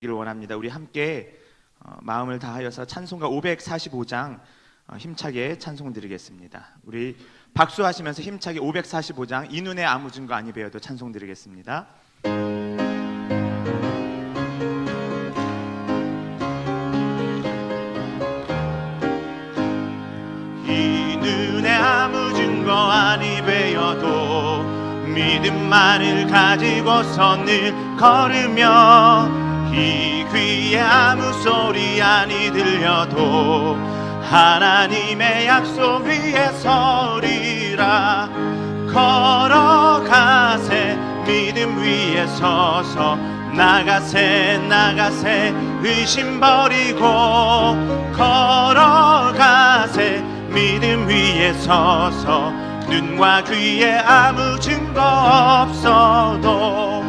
기를 원합니다. 우리 함께 마음을 다하여서 찬송가 545장 힘차게 찬송 드리겠습니다. 우리 박수하시면서 힘차게 545장 이 눈에 아무 증거 아니 배워도 찬송 드리겠습니다. 이 눈에 아무 증거 아니 배워도 믿음만을 가지고서 늘 걸으며 이 귀에 아무 소리 아니 들려도 하나님의 약속 위에 서리라. 걸어가세 믿음 위에 서서 나가세 나가세 의심 버리고 걸어가세 믿음 위에 서서 눈과 귀에 아무 증거 없어도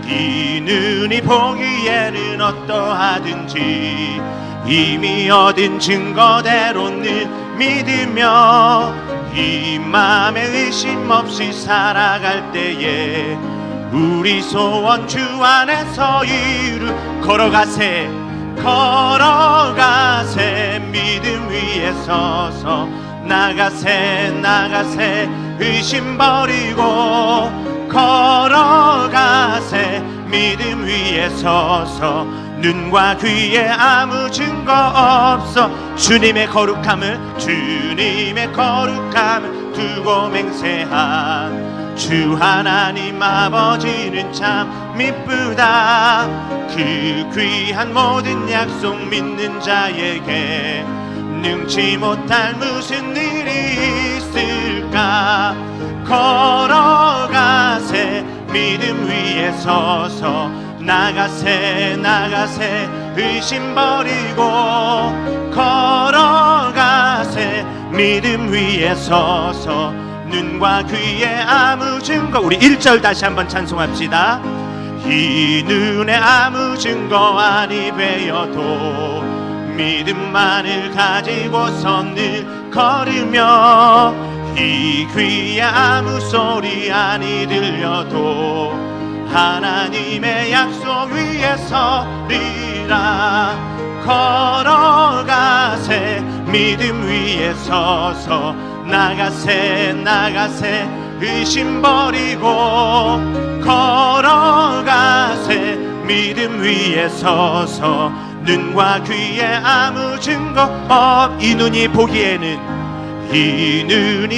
이 눈이 보기에는 어떠하든지 이미 얻은 증거대로 늘 믿으며 이 맘에 의심 없이 살아갈 때에 우리 소원 주 안에서 이루. 걸어가세 걸어가세 믿음 위에 서서 나가세 나가세 의심 버리고 걸어가세 믿음 위에 서서 눈과 귀에 아무 증거 없어 주님의 거룩함을 두고 맹세한 주 하나님 아버지는 참 미쁘다. 그 귀한 모든 약속 믿는 자에게 능치 못할 무슨 일이 있을까. 걸어가세 믿음 위에 서서 나가세 나가세 의심 버리고 걸어가세 믿음 위에 서서 눈과 귀에 아무 증거. 우리 1절 다시 한번 찬송합시다. 이 눈에 아무 증거 아니 배어도 믿음만을 가지고서 늘 걸으며 이 귀에 아무 소리 아니 들려도 하나님의 약속 위에 서리라. 걸어가세 믿음 위에 서서 나가세 나가세 의심 버리고 걸어가세 믿음 위에 서서 눈과 귀에 아무 증거 이 눈이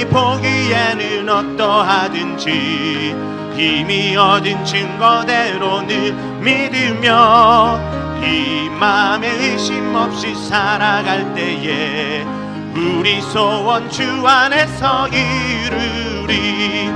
보기에는 어떠하든지 이미 얻은 증거대로 늘 믿으며 이 맘에 의심 없이 살아갈 때에 우리 소원 주 안에서 이루리.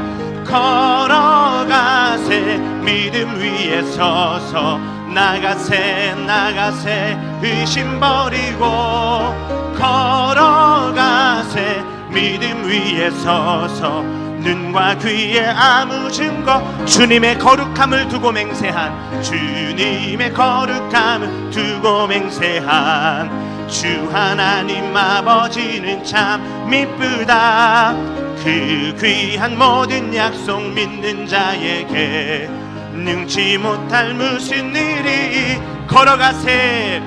걸어가세 믿음 위에 서서 나가세 나가세 의심 버리고 걸어가세 믿음 위에 서서 눈과 귀에 아무 증거. 주님의 거룩함을 두고 맹세한 주님의 거룩함을 두고 맹세한 주 하나님 아버지는 참 미쁘다. 그 귀한 모든 약속 믿는 자에게 능치 못할 무슨 일이. 걸어가세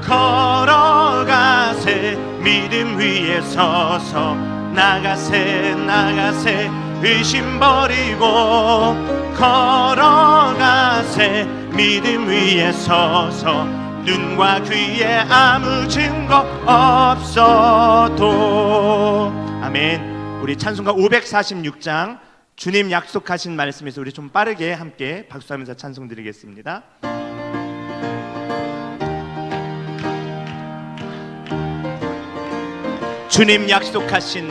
걸어가세 믿음 위에 서서 나가세 나가세 의심 버리고 걸어가세 믿음 위에 서서 눈과 귀에 아무 증거 없어도. 아멘. 우리 찬송가 546장 주님 약속하신 말씀에서 우리 좀 빠르게 함께 박수하면서 찬송 드리겠습니다. 주님 약속하신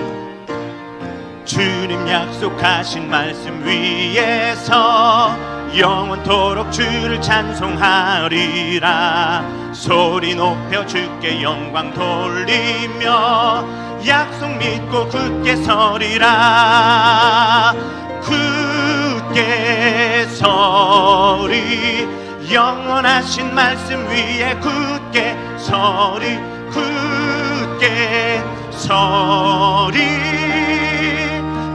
말씀 위에서 영원토록 주를 찬송하리라. 소리 높여 주께 영광 돌리며 약속 믿고 굳게 서리라. 굳게 서리 영원하신 말씀 위에 굳게 서리. 굳게 서리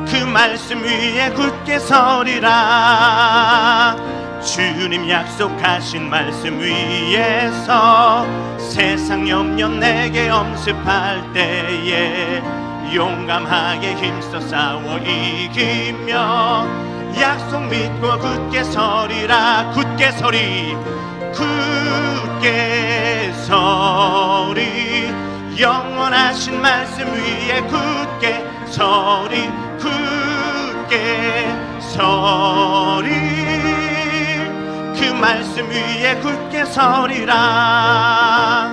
그 말씀 위에 굳게 서리라. 주 주님 약속하신 말씀 위에서 세상 염려 내게 엄습할 때에 용감하게 힘써 싸워 이기며 약속 믿고 굳게 서리라. 굳게 서리, 굳게 서리. 영원하신 말씀 위에 굳게 서리, 굳게 서리. 그 말씀 위에 굳게 서리라.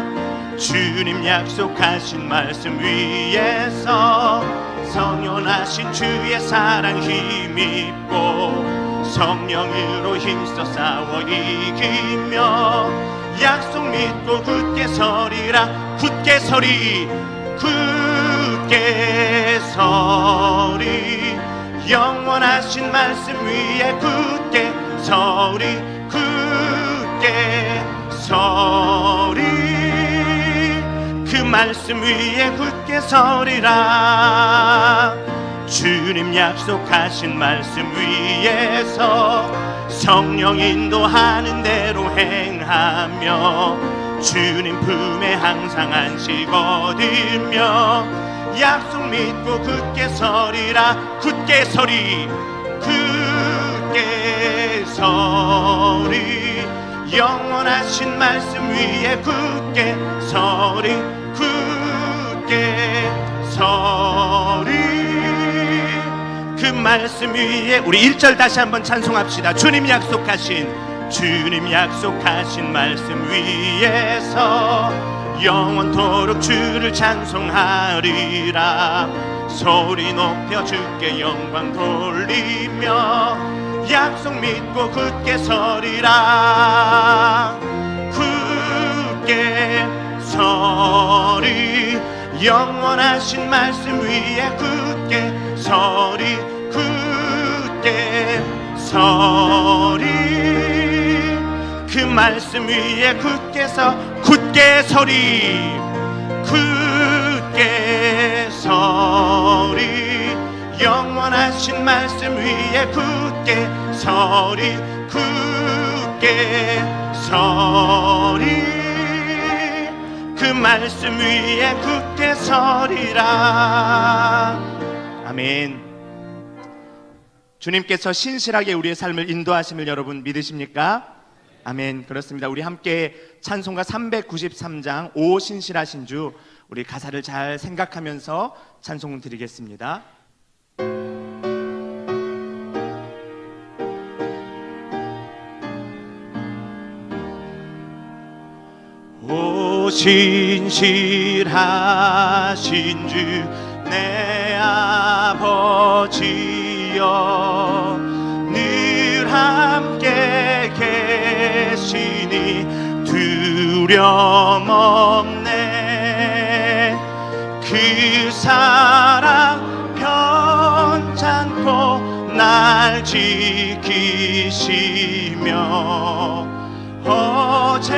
주님 약속하신 말씀 위에서 성연하신 주의 사랑 힘입고 성령으로 힘써 싸워 이기며 약속 믿고 굳게 서리라. 굳게 서리, 굳게 서리. 영원하신 말씀 위에 굳게 서리, 굳게 서리. 그 말씀 위에 굳게 서리라. 주님 약속하신 말씀 위에서 성령 인도하는 대로 행하며 주님 품에 항상 안식 얻으며 약속 믿고 굳게 서리라. 굳게 서리, 굳게 서리. 영원하신 말씀 위에 굳게 서리, 굳게 서리. 그 말씀 위에 우리 1절 다시 한번 찬송합시다. 주님 약속하신 말씀 위에서 영원토록 주를 찬송하리라. 소리 높여 주께 영광 돌리며 약속 믿고 굳게 서리라. 굳게 서리. 영원하신 말씀 위에 굳게 서리, 굳게 서리. 그 말씀 위에 굳게 서리, 굳게 서리. 영원하신 말씀 위에 굳게 서리, 굳게 서리. 그 말씀 위에 굳게 서리라. 아멘. 주님께서 신실하게 우리의 삶을 인도하심을 여러분 믿으십니까? 아멘. 그렇습니다. 우리 함께 찬송가 393장 오 신실하신 주, 우리 가사를 잘 생각하면서 찬송 드리겠습니다. 오 신실하신 주 내 아버지여, 늘 함께 계시니 두려움 없네. 그 사랑 편찮고 날 지키시며 어제나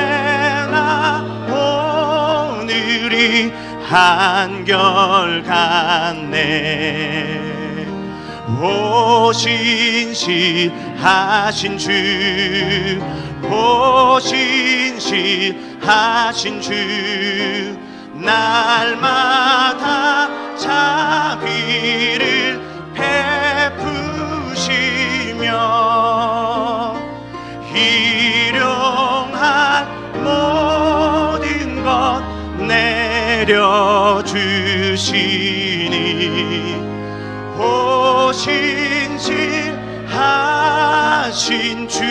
오늘이 한결같네. 오 신실하신 주, 오 신실하신 주, 날마다 자비를 베푸시며 일용할 모든 것 내려주시니 오 신실하신 주,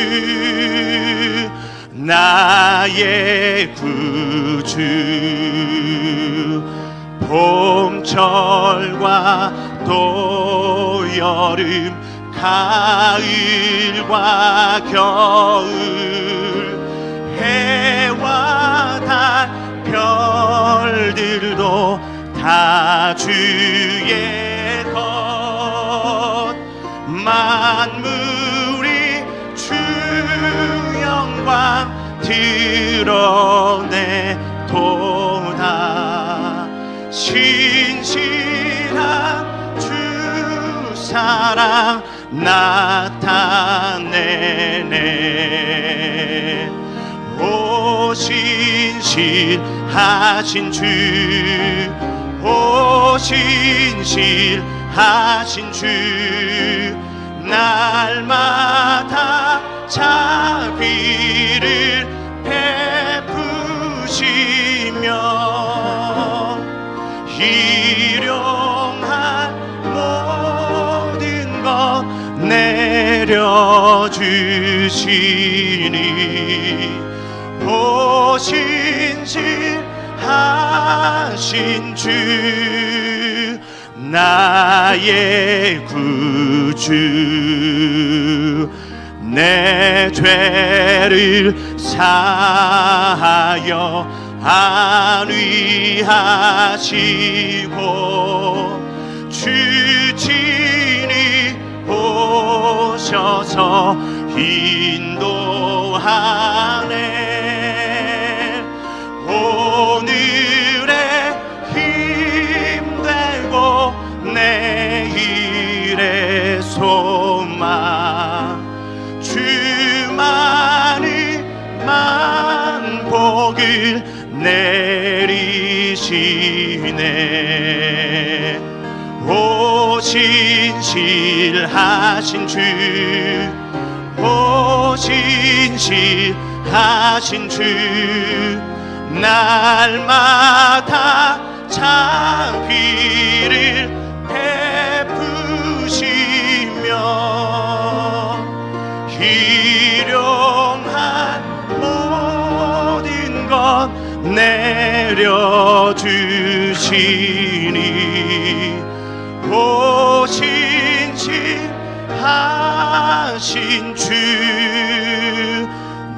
나의 구주. 봄철과 또 여름, 가을과 겨울, 해와 달 별들도 다 주의 것. 만물이 주 영광 드러내도다. 신실한 주 사랑 나타내네. 신실하신 주, 오 신실하신 주, 날마다 자비를 베푸시며 일용할 모든 것 내려주시니 오 신실하신 주, 나의 구주, 내 죄를 사하여 안위하시고 주 친히 오셔서 인도하네. 오늘의 힘되고 내일의 소망, 주만이 만복을 내리시네. 오 신실하신 주, 오 신실하신 주, 날마다 자비를 베푸시며 일용할 모든 것 내려주시니 오 신실하신 주,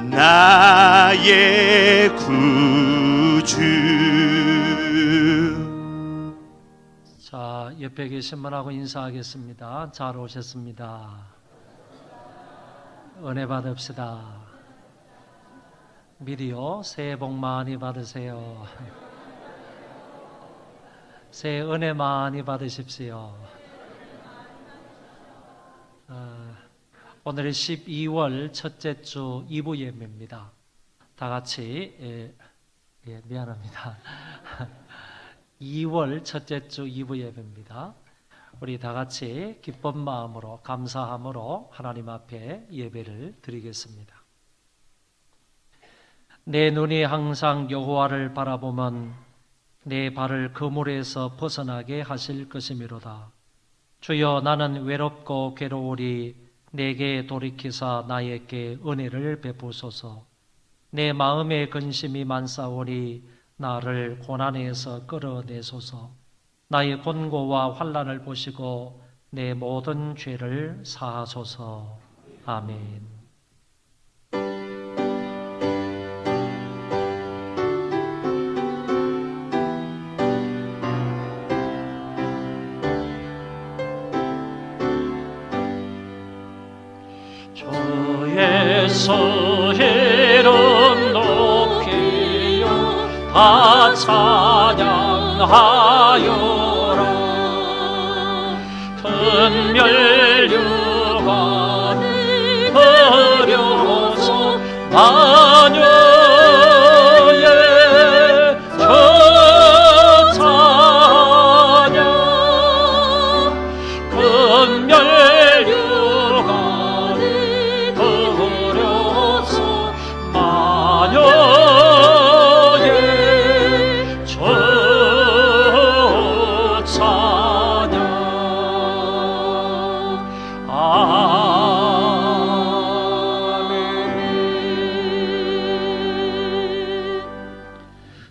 나의 구주. 자, 옆에 계신 분하고 인사하겠습니다. 잘 오셨습니다. 은혜 받읍시다. 미리요, 새해 복 많이 받으세요. 새해 은혜 많이 받으십시오. 오늘은 12월 첫째 주 2부 예배입니다. 다 같이 미안합니다. 2월 첫째 주 2부 예배입니다. 우리 다 같이 기쁜 마음으로 감사함으로 하나님 앞에 예배를 드리겠습니다. 내 눈이 항상 여호와를 바라보면 내 발을 그물에서 벗어나게 하실 것이미로다. 주여, 나는 외롭고 괴로우리 내게 돌이키사 나에게 은혜를 베푸소서. 내 마음에 근심이 많사오니 나를 고난에서 끌어내소서. 나의 곤고와 환난을 보시고 내 모든 죄를 사하소서. 아멘. 주의 이름 높이요 다 찬양하여라. 분별 유관을 버려서 마녀의 저 찬양. 분별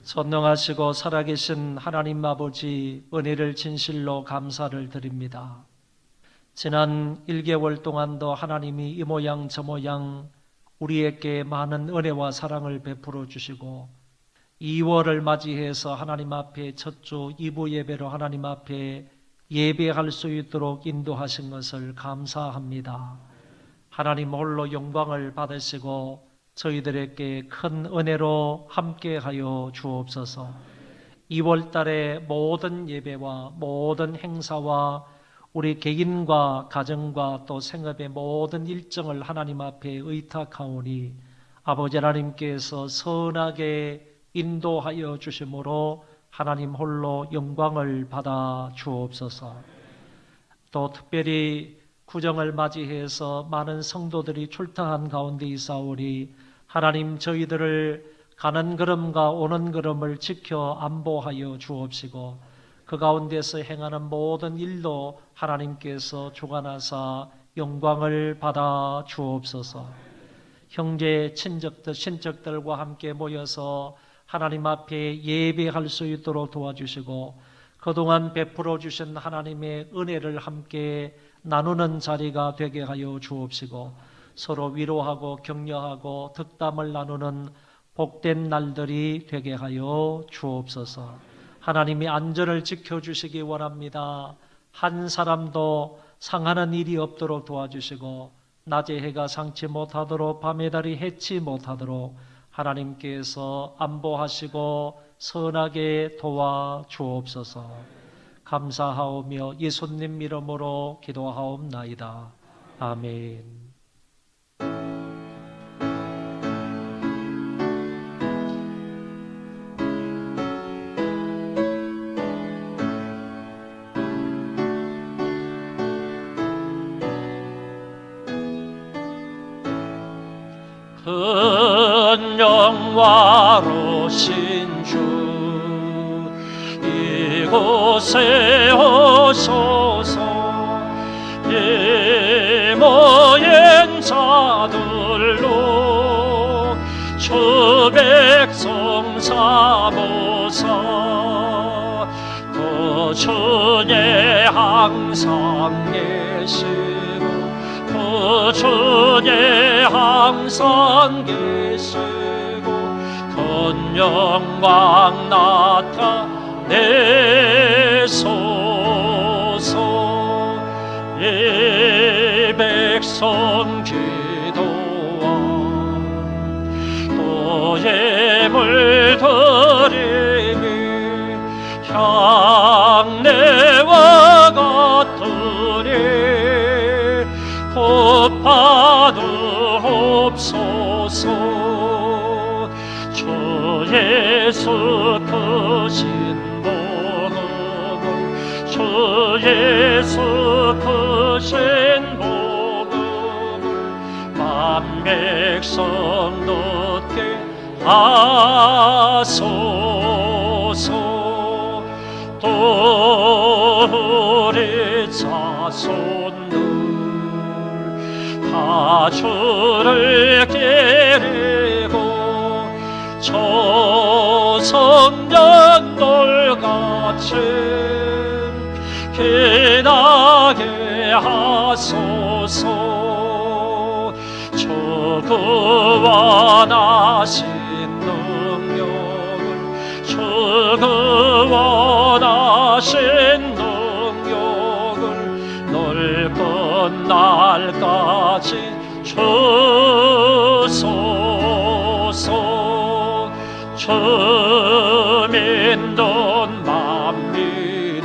선능하시고 살아계신 하나님 아버지, 은혜를 진실로 감사를 드립니다. 지난 1개월 동안도 하나님이 이 모양 저 모양 우리에게 많은 은혜와 사랑을 베풀어 주시고 2월을 맞이해서 하나님 앞에 첫 주 2부 예배로 하나님 앞에 예배할 수 있도록 인도하신 것을 감사합니다. 하나님 홀로 영광을 받으시고 저희들에게 큰 은혜로 함께하여 주옵소서. 2월 달에 모든 예배와 모든 행사와 우리 개인과 가정과 또 생업의 모든 일정을 하나님 앞에 의탁하오니 아버지 하나님께서 선하게 인도하여 주심으로 하나님 홀로 영광을 받아 주옵소서. 또 특별히 구정을 맞이해서 많은 성도들이 출타한 가운데 있사오니 하나님 저희들을 가는 걸음과 오는 걸음을 지켜 안보하여 주옵시고 그 가운데서 행하는 모든 일도 하나님께서 주관하사 영광을 받아 주옵소서. 형제 친척들 신척들과 함께 모여서 하나님 앞에 예배할 수 있도록 도와주시고 그동안 베풀어 주신 하나님의 은혜를 함께 나누는 자리가 되게 하여 주옵시고 서로 위로하고 격려하고 덕담을 나누는 복된 날들이 되게 하여 주옵소서. 하나님이 안전을 지켜주시기 원합니다. 한 사람도 상하는 일이 없도록 도와주시고 낮에 해가 상치 못하도록 밤에 달이 해치 못하도록 하나님께서 안보하시고 선하게 도와주옵소서. 감사하오며 예수님 이름으로 기도하옵나이다. 아멘. 큰 영화로신 주 이곳에 오소서. 이 모인 자들로 주 백성 삼으사 그 주에 항상 계시고 그 주에 항상 계시고 큰 영광 나타내소서. 이 백성 기도와 또 예물 드림이 향내와 같으니 곱하옵소서. 주 예수 크신 복음을 주 예수 크신 복음을 만백성 듣게 하소서. 또 우리 자손들 다 주를 기리고 초성전돌같이 기나게 하소서. 주 구원하신 능력을 주 구원하신 능력을 넓은 날까지 주소서. 주민돈 만민이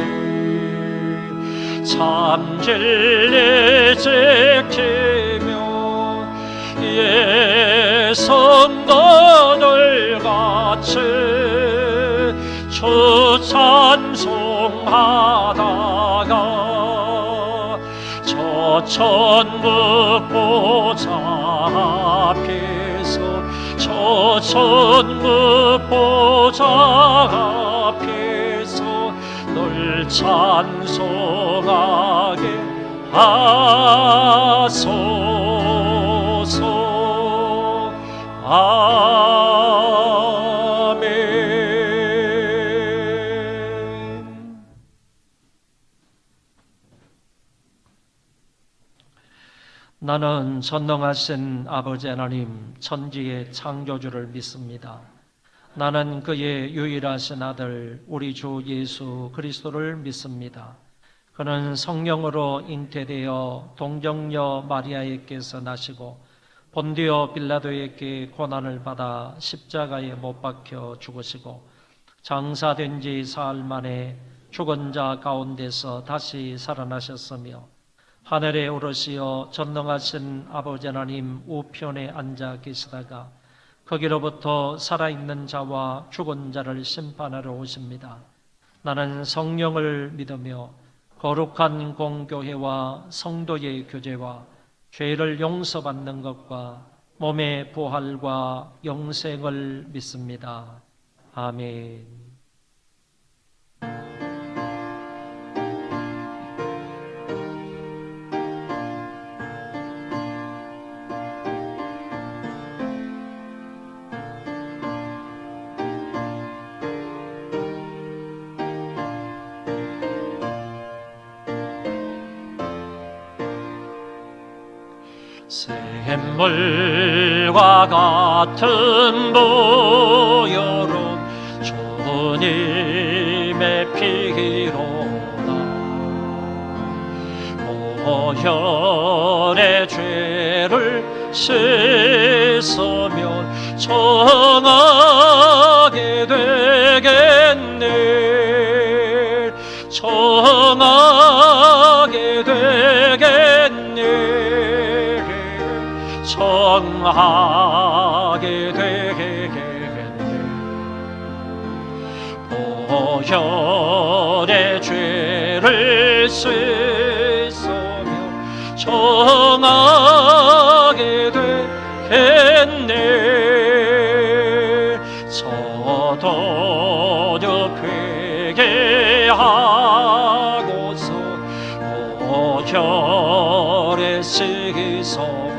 참 진리 지키며 예성도들 같이 주 찬송하다가 저 천국 보좌 앞에서 저 천국 보좌 앞에서 널 찬송하게 하소서. 아멘. 나는 전능하신 아버지 하나님 천지의 창조주를 믿습니다. 나는 그의 유일하신 아들 우리 주 예수 그리스도를 믿습니다. 그는 성령으로 잉태되어 동정녀 마리아에게서 나시고 본디오 빌라도에게 고난을 받아 십자가에 못 박혀 죽으시고 장사된 지 사흘 만에 죽은 자 가운데서 다시 살아나셨으며 하늘에 오르시어 전능하신 아버지 하나님 우편에 앉아 계시다가 거기로부터 살아있는 자와 죽은 자를 심판하러 오십니다. 나는 성령을 믿으며 거룩한 공교회와 성도의 교제와 죄를 용서받는 것과 몸의 부활과 영생을 믿습니다. 아멘. 샘물과 같은 보혈은 주님의 피로다. 보혈의 죄를 씻으면 정하게 되겠네. 정하게 되겠네. 정하게 되겠네. 보혈의 죄를 씻으며 정하게 되겠네. 저도 회개하고서 보혈의 씻어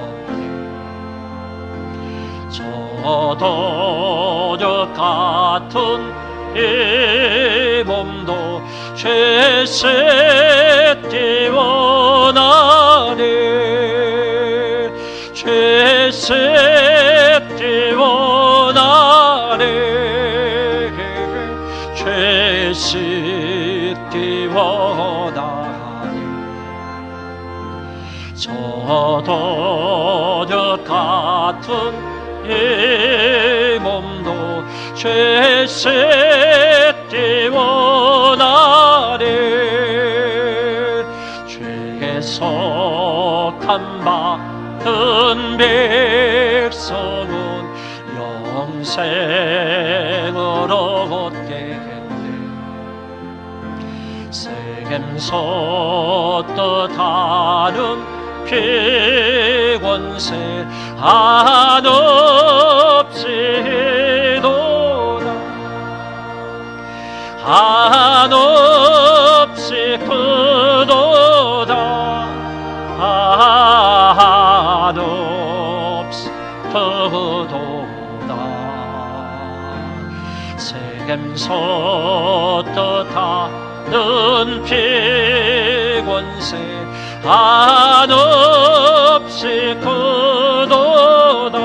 저도 같은 이 몸도 죄 씻기 원하네. 죄 씻기 원하네. 죄 씻기 원하네. 저도 같은 이 몸도 죄 씻기 원하네. 죄에 속한 받은 백성은 영생을 얻겠네. 샘솟 뜻하는 피권세 한없이도다. 한없이 크도다. 한없이 크도다. 샘솟 뜻하는 피권세 한없이 크도다.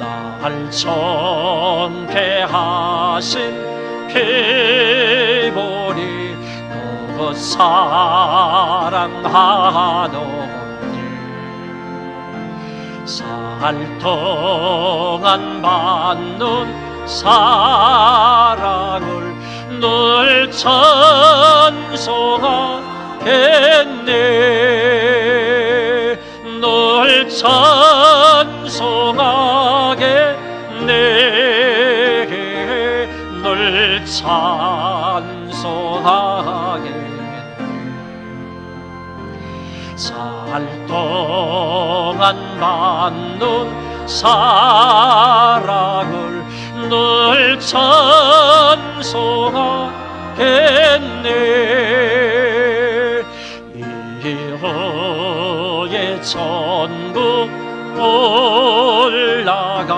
날 정케하신 피보리 그 사랑하노니 살 동안 받는 사랑을 늘 찬송하겠네. 늘 찬송하겠네. 늘 찬송하겠네. 살 동안 받는 사랑을 늘 찬송하겠네. 이후에 천국 올라가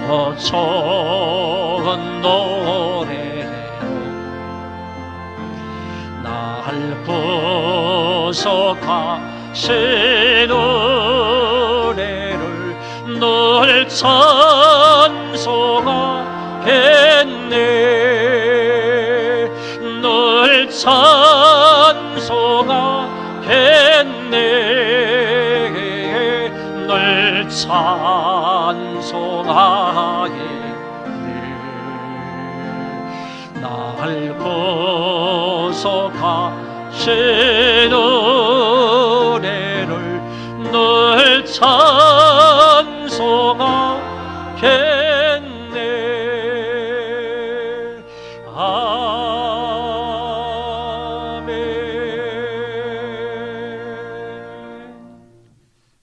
더 좋은 노래로 날 구속하신 노래를 늘 찬송하겠네. 늘 찬송하겠네. 늘 찬송하겠네. 날 구속하신 노래를 늘 찬송하겠네. 아멘.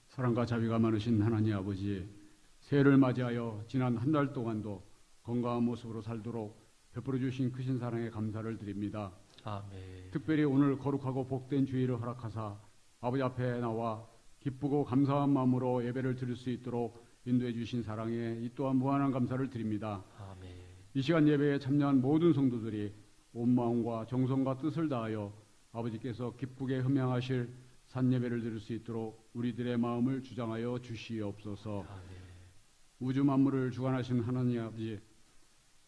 사랑과 자비가 많으신 하나님 아버지, 새해를 맞이하여 지난 한 달 동안도 건강한 모습으로 살도록 베풀어 주신 크신 사랑에 감사를 드립니다. 아멘. 특별히 오늘 거룩하고 복된 주일을 허락하사 아버지 앞에 나와 기쁘고 감사한 마음으로 예배를 드릴 수 있도록 인도해 주신 사랑에 이 또한 무한한 감사를 드립니다. 아멘. 이 시간 예배에 참여한 모든 성도들이 온 마음과 정성과 뜻을 다하여 아버지께서 기쁘게 흠양하실 산 예배를 드릴 수 있도록 우리들의 마음을 주장하여 주시옵소서. 우주 만물을 주관하신 하나님 아버지,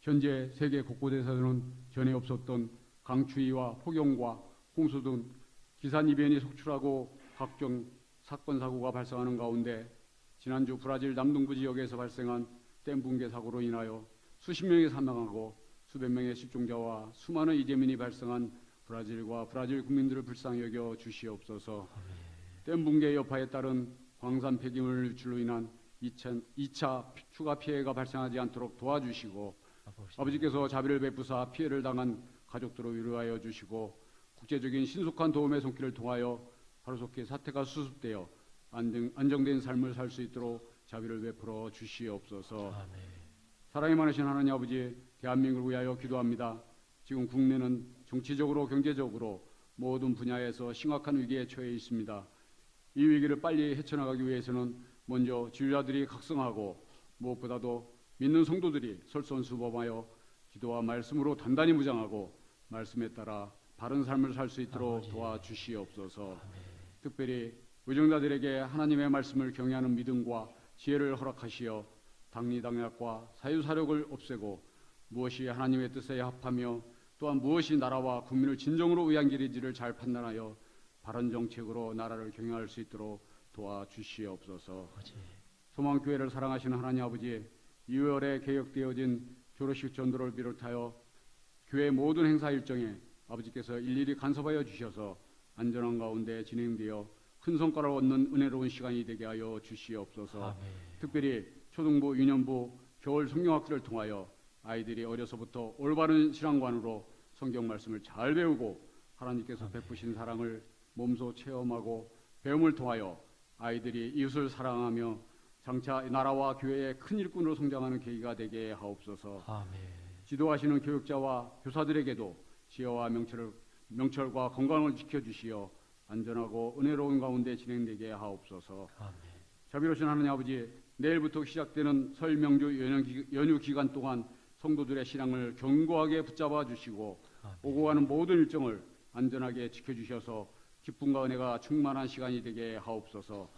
현재 세계 곳곳에서는 전에 없었던 강추위와 폭염과 홍수 등 기상이변이 속출하고 각종 사건 사고가 발생하는 가운데 지난주 브라질 남동부 지역에서 발생한 댐 붕괴 사고로 인하여 수십 명이 사망하고 수백 명의 실종자와 수많은 이재민이 발생한 브라질과 브라질 국민들을 불쌍히 여겨 주시옵소서. 댐 붕괴 여파에 따른 광산 폐기물 유출로 인한 2차 추가 피해가 발생하지 않도록 도와주시고 아버지께서 자비를 베푸사 피해를 당한 가족들을 위로하여 주시고 국제적인 신속한 도움의 손길을 통하여 하루속히 사태가 수습되어 안정된 삶을 살 수 있도록 자비를 베풀어 주시옵소서. 사랑이 많으신 하나님 아버지, 대한민국을 위하여 기도합니다. 지금 국내는 정치적으로 경제적으로 모든 분야에서 심각한 위기에 처해 있습니다. 이 위기를 빨리 헤쳐나가기 위해서는 먼저 지도자들이 각성하고 무엇보다도 믿는 성도들이 솔선수범하여 기도와 말씀으로 단단히 무장하고 말씀에 따라 바른 삶을 살 수 있도록 도와주시옵소서. 특별히 의정자들에게 하나님의 말씀을 경외하는 믿음과 지혜를 허락하시어 당리당략과 사유사력을 없애고 무엇이 하나님의 뜻에 합하며 또한 무엇이 나라와 국민을 진정으로 위한 길인지를 잘 판단하여 바른 정책으로 나라를 경영할 수 있도록 도와주시옵소서. 소망교회를 사랑하시는 하나님 아버지, 2월에 개혁되어진 졸업식 전도를 비롯하여 교회 모든 행사 일정에 아버지께서 일일이 간섭하여 주셔서 안전한 가운데 진행되어 큰 성과를 얻는 은혜로운 시간이 되게 하여 주시옵소서. 특별히 초등부, 유년부, 겨울 성경학기를 통하여 아이들이 어려서부터 올바른 신앙관으로 성경 말씀을 잘 배우고 하나님께서 베푸신 사랑을 몸소 체험하고 배움을 통하여 아이들이 이웃을 사랑하며 장차 나라와 교회의 큰 일꾼으로 성장하는 계기가 되게 하옵소서. 지도하시는 교육자와 교사들에게도 지혜와 명철과 건강을 지켜주시어 안전하고 은혜로운 가운데 진행되게 하옵소서. 자비로우신 하나님 아버지, 내일부터 시작되는 설 명주 연휴 기간 동안 성도들의 신앙을 견고하게 붙잡아 주시고 오고 가는 모든 일정을 안전하게 지켜주셔서 기쁨과 은혜가 충만한 시간이 되게 하옵소서.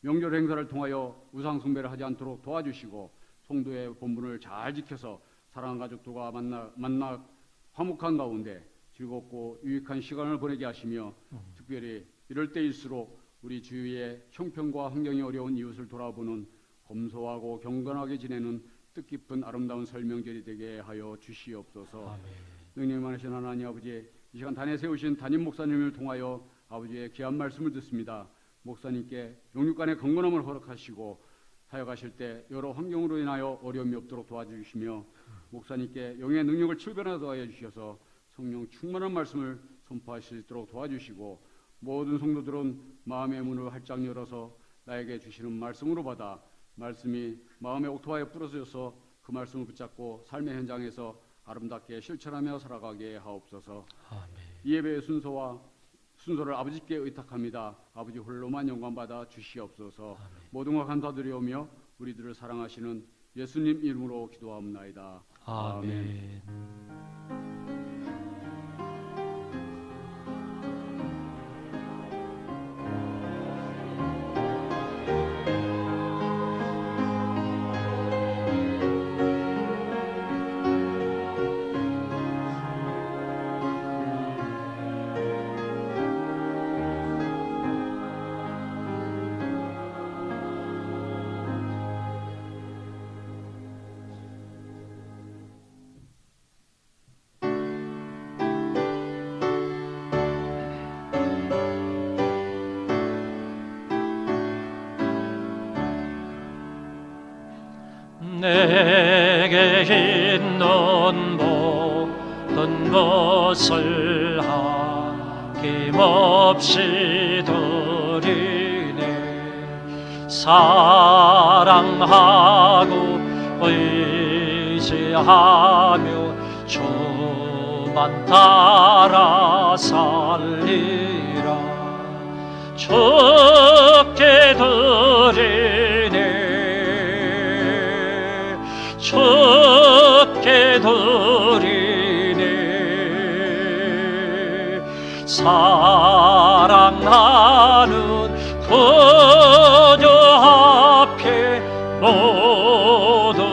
명절 행사를 통하여 우상 숭배를 하지 않도록 도와주시고 성도의 본분을 잘 지켜서 사랑하는 가족들과 만나 화목한 가운데 즐겁고 유익한 시간을 보내게 하시며 특별히 이럴 때일수록 우리 주위의 형편과 환경이 어려운 이웃을 돌아보는 검소하고 경건하게 지내는 뜻깊은 아름다운 설명절이 되게 하여 주시옵소서. 능력이 많으신 하나님 아버지, 이 시간 단에 세우신 담임 목사님을 통하여 아버지의 귀한 말씀을 듣습니다. 목사님께 영육간의 건강함을 허락하시고 사역하실 때 여러 환경으로 인하여 어려움이 없도록 도와주시며 목사님께 영의 능력을 출변하게 하여 주셔서 성령 충만한 말씀을 선포하실 수 있도록 도와주시고 모든 성도들은 마음의 문을 활짝 열어서 나에게 주시는 말씀으로 받아 말씀이 마음의 옥토화에 뿌려져서 그 말씀을 붙잡고 삶의 현장에서 아름답게 실천하며 살아가게 하옵소서. 이 예배의 순서를 아버지께 의탁합니다. 아버지 홀로만 영광받아 주시옵소서. 모든 것 감사드리오며 우리들을 사랑하시는 예수님 이름으로 기도하옵나이다. 아멘. 내게 있는 모든 것을 아낌없이 드리네. 사랑하고 의지하며 주만 따라 살리라. 주께 드리네. 주께 드리네. 사랑하는 그저 앞에 모두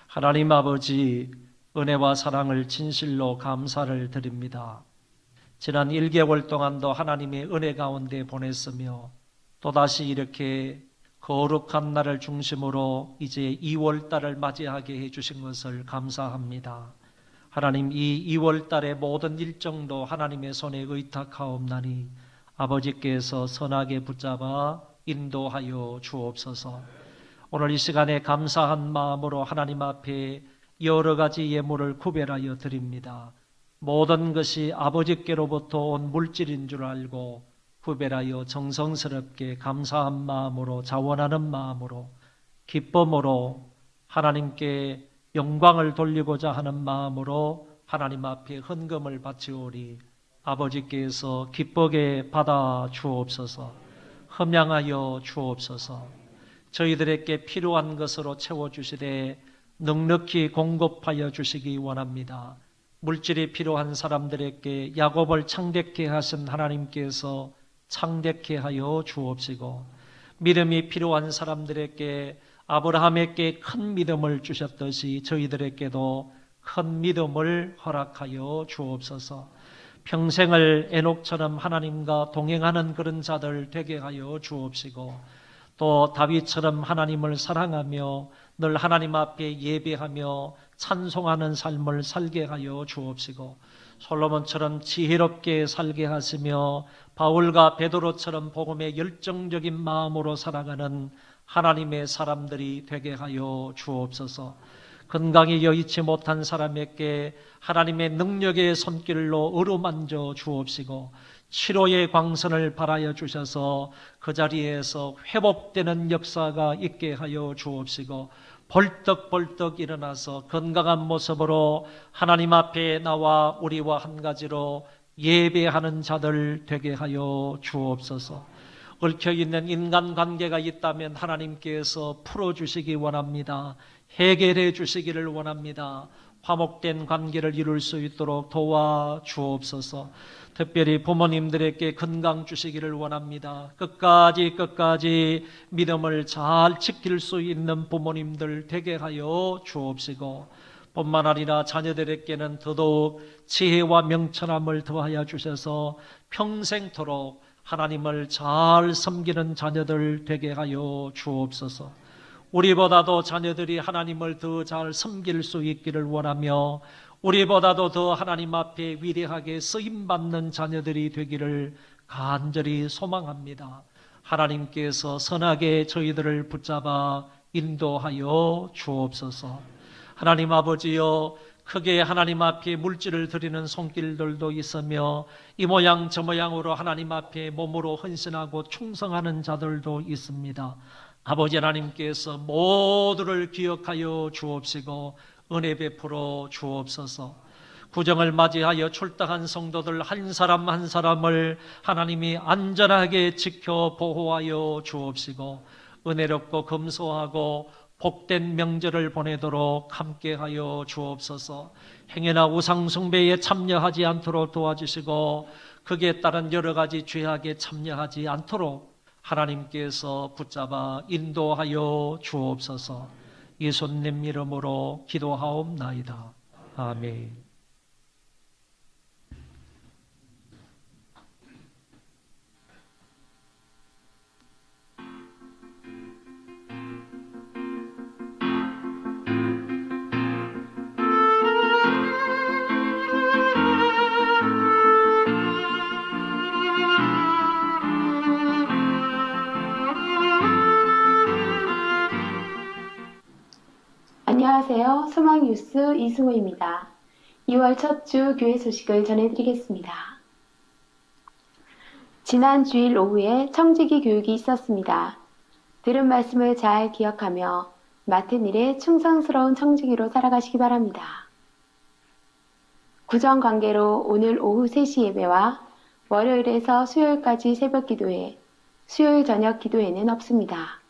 하나님 아버지, 은혜와 사랑을 진실로 감사를 드립니다. 지난 1개월 동안도 하나님의 은혜 가운데 보냈으며 또다시 이렇게 거룩한 날을 중심으로 이제 2월 달을 맞이하게 해주신 것을 감사합니다. 하나님, 이 2월 달의 모든 일정도 하나님의 손에 의탁하옵나니 아버지께서 선하게 붙잡아 인도하여 주옵소서. 오늘 이 시간에 감사한 마음으로 하나님 앞에 여러 가지 예물을 구별하여 드립니다. 모든 것이 아버지께로부터 온 물질인 줄 알고 구별하여 정성스럽게 감사한 마음으로, 자원하는 마음으로, 기쁨으로 하나님께 영광을 돌리고자 하는 마음으로 하나님 앞에 헌금을 바치오리. 아버지께서 기쁘게 받아 주옵소서. 흠양하여 주옵소서. 저희들에게 필요한 것으로 채워주시되 넉넉히 공급하여 주시기 원합니다. 물질이 필요한 사람들에게 야곱을 창대케 하신 하나님께서 창대케 하여 주옵시고, 믿음이 필요한 사람들에게 아브라함에게 큰 믿음을 주셨듯이 저희들에게도 큰 믿음을 허락하여 주옵소서. 평생을 에녹처럼 하나님과 동행하는 그런 자들 되게 하여 주옵시고, 또 다윗처럼 하나님을 사랑하며 늘 하나님 앞에 예배하며 찬송하는 삶을 살게 하여 주옵시고, 솔로몬처럼 지혜롭게 살게 하시며 바울과 베드로처럼 복음의 열정적인 마음으로 살아가는 하나님의 사람들이 되게 하여 주옵소서. 건강이 여의치 못한 사람에게 하나님의 능력의 손길로 어루만져 주옵시고, 치료의 광선을 발하여 주셔서 그 자리에서 회복되는 역사가 있게 하여 주옵시고, 벌떡벌떡 일어나서 건강한 모습으로 하나님 앞에 나와 우리와 한 가지로 예배하는 자들 되게 하여 주옵소서. 얽혀있는 인간관계가 있다면 하나님께서 풀어주시기 원합니다. 해결해 주시기를 원합니다. 화목된 관계를 이룰 수 있도록 도와주옵소서. 특별히 부모님들에게 건강 주시기를 원합니다. 끝까지 믿음을 잘 지킬 수 있는 부모님들 되게 하여 주옵시고, 뿐만 아니라 자녀들에게는 더더욱 지혜와 명철함을 더하여 주셔서 평생토록 하나님을 잘 섬기는 자녀들 되게 하여 주옵소서. 우리보다도 자녀들이 하나님을 더 잘 섬길 수 있기를 원하며 우리보다도 더 하나님 앞에 위대하게 쓰임받는 자녀들이 되기를 간절히 소망합니다. 하나님께서 선하게 저희들을 붙잡아 인도하여 주옵소서. 하나님 아버지여, 크게 하나님 앞에 물질을 드리는 손길들도 있으며 이 모양 저 모양으로 하나님 앞에 몸으로 헌신하고 충성하는 자들도 있습니다. 아버지 하나님께서 모두를 기억하여 주옵시고 은혜 베풀어 주옵소서. 구정을 맞이하여 출당한 성도들 한 사람 한 사람을 하나님이 안전하게 지켜 보호하여 주옵시고 은혜롭고 검소하고 복된 명절을 보내도록 함께하여 주옵소서. 행여나 우상숭배에 참여하지 않도록 도와주시고 거기에 따른 여러 가지 죄악에 참여하지 않도록 하나님께서 붙잡아 인도하여 주옵소서. 예수님 이름으로 기도하옵나이다. 아멘. 안녕하세요. 소망뉴스 이승호입니다. 2월 첫 주 교회 소식을 전해드리겠습니다. 지난 주일 오후에 청지기 교육이 있었습니다. 들은 말씀을 잘 기억하며 맡은 일에 충성스러운 청지기로 살아가시기 바랍니다. 구정 관계로 오늘 오후 3시 예배와 월요일에서 수요일까지 새벽 기도회, 수요일 저녁 기도회는 없습니다.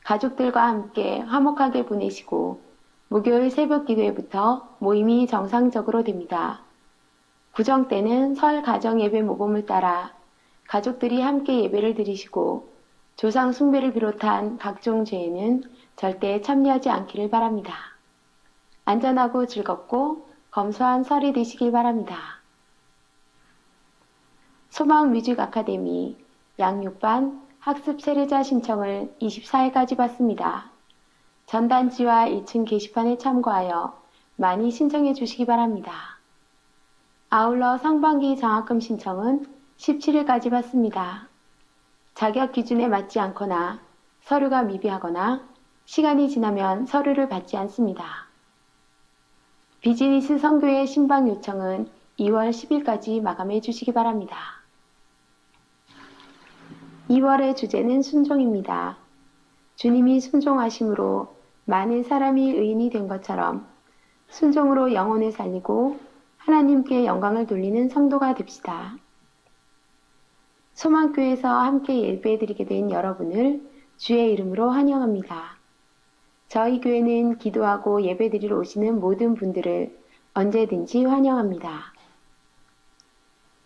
가족들과 함께 화목하게 보내시고 목요일 새벽 기도회부터 모임이 정상적으로 됩니다. 구정 때는 설 가정 예배 모범을 따라 가족들이 함께 예배를 드리시고 조상 숭배를 비롯한 각종 죄에는 절대 참여하지 않기를 바랍니다. 안전하고 즐겁고 검소한 설이 되시길 바랍니다. 소망뮤직 아카데미 양육반 학습 세례자 신청을 24일까지 받습니다. 전단지와 1층 게시판에 참고하여 많이 신청해 주시기 바랍니다. 아울러 상반기 장학금 신청은 17일까지 받습니다. 자격 기준에 맞지 않거나 서류가 미비하거나 시간이 지나면 서류를 받지 않습니다. 비즈니스 선교회 신방 요청은 2월 10일까지 마감해 주시기 바랍니다. 2월의 주제는 순종입니다. 주님이 순종하심으로 많은 사람이 의인이 된 것처럼 순종으로 영혼을 살리고 하나님께 영광을 돌리는 성도가 됩시다. 소망교회에서 함께 예배드리게 된 여러분을 주의 이름으로 환영합니다. 저희 교회는 기도하고 예배드리러 오시는 모든 분들을 언제든지 환영합니다.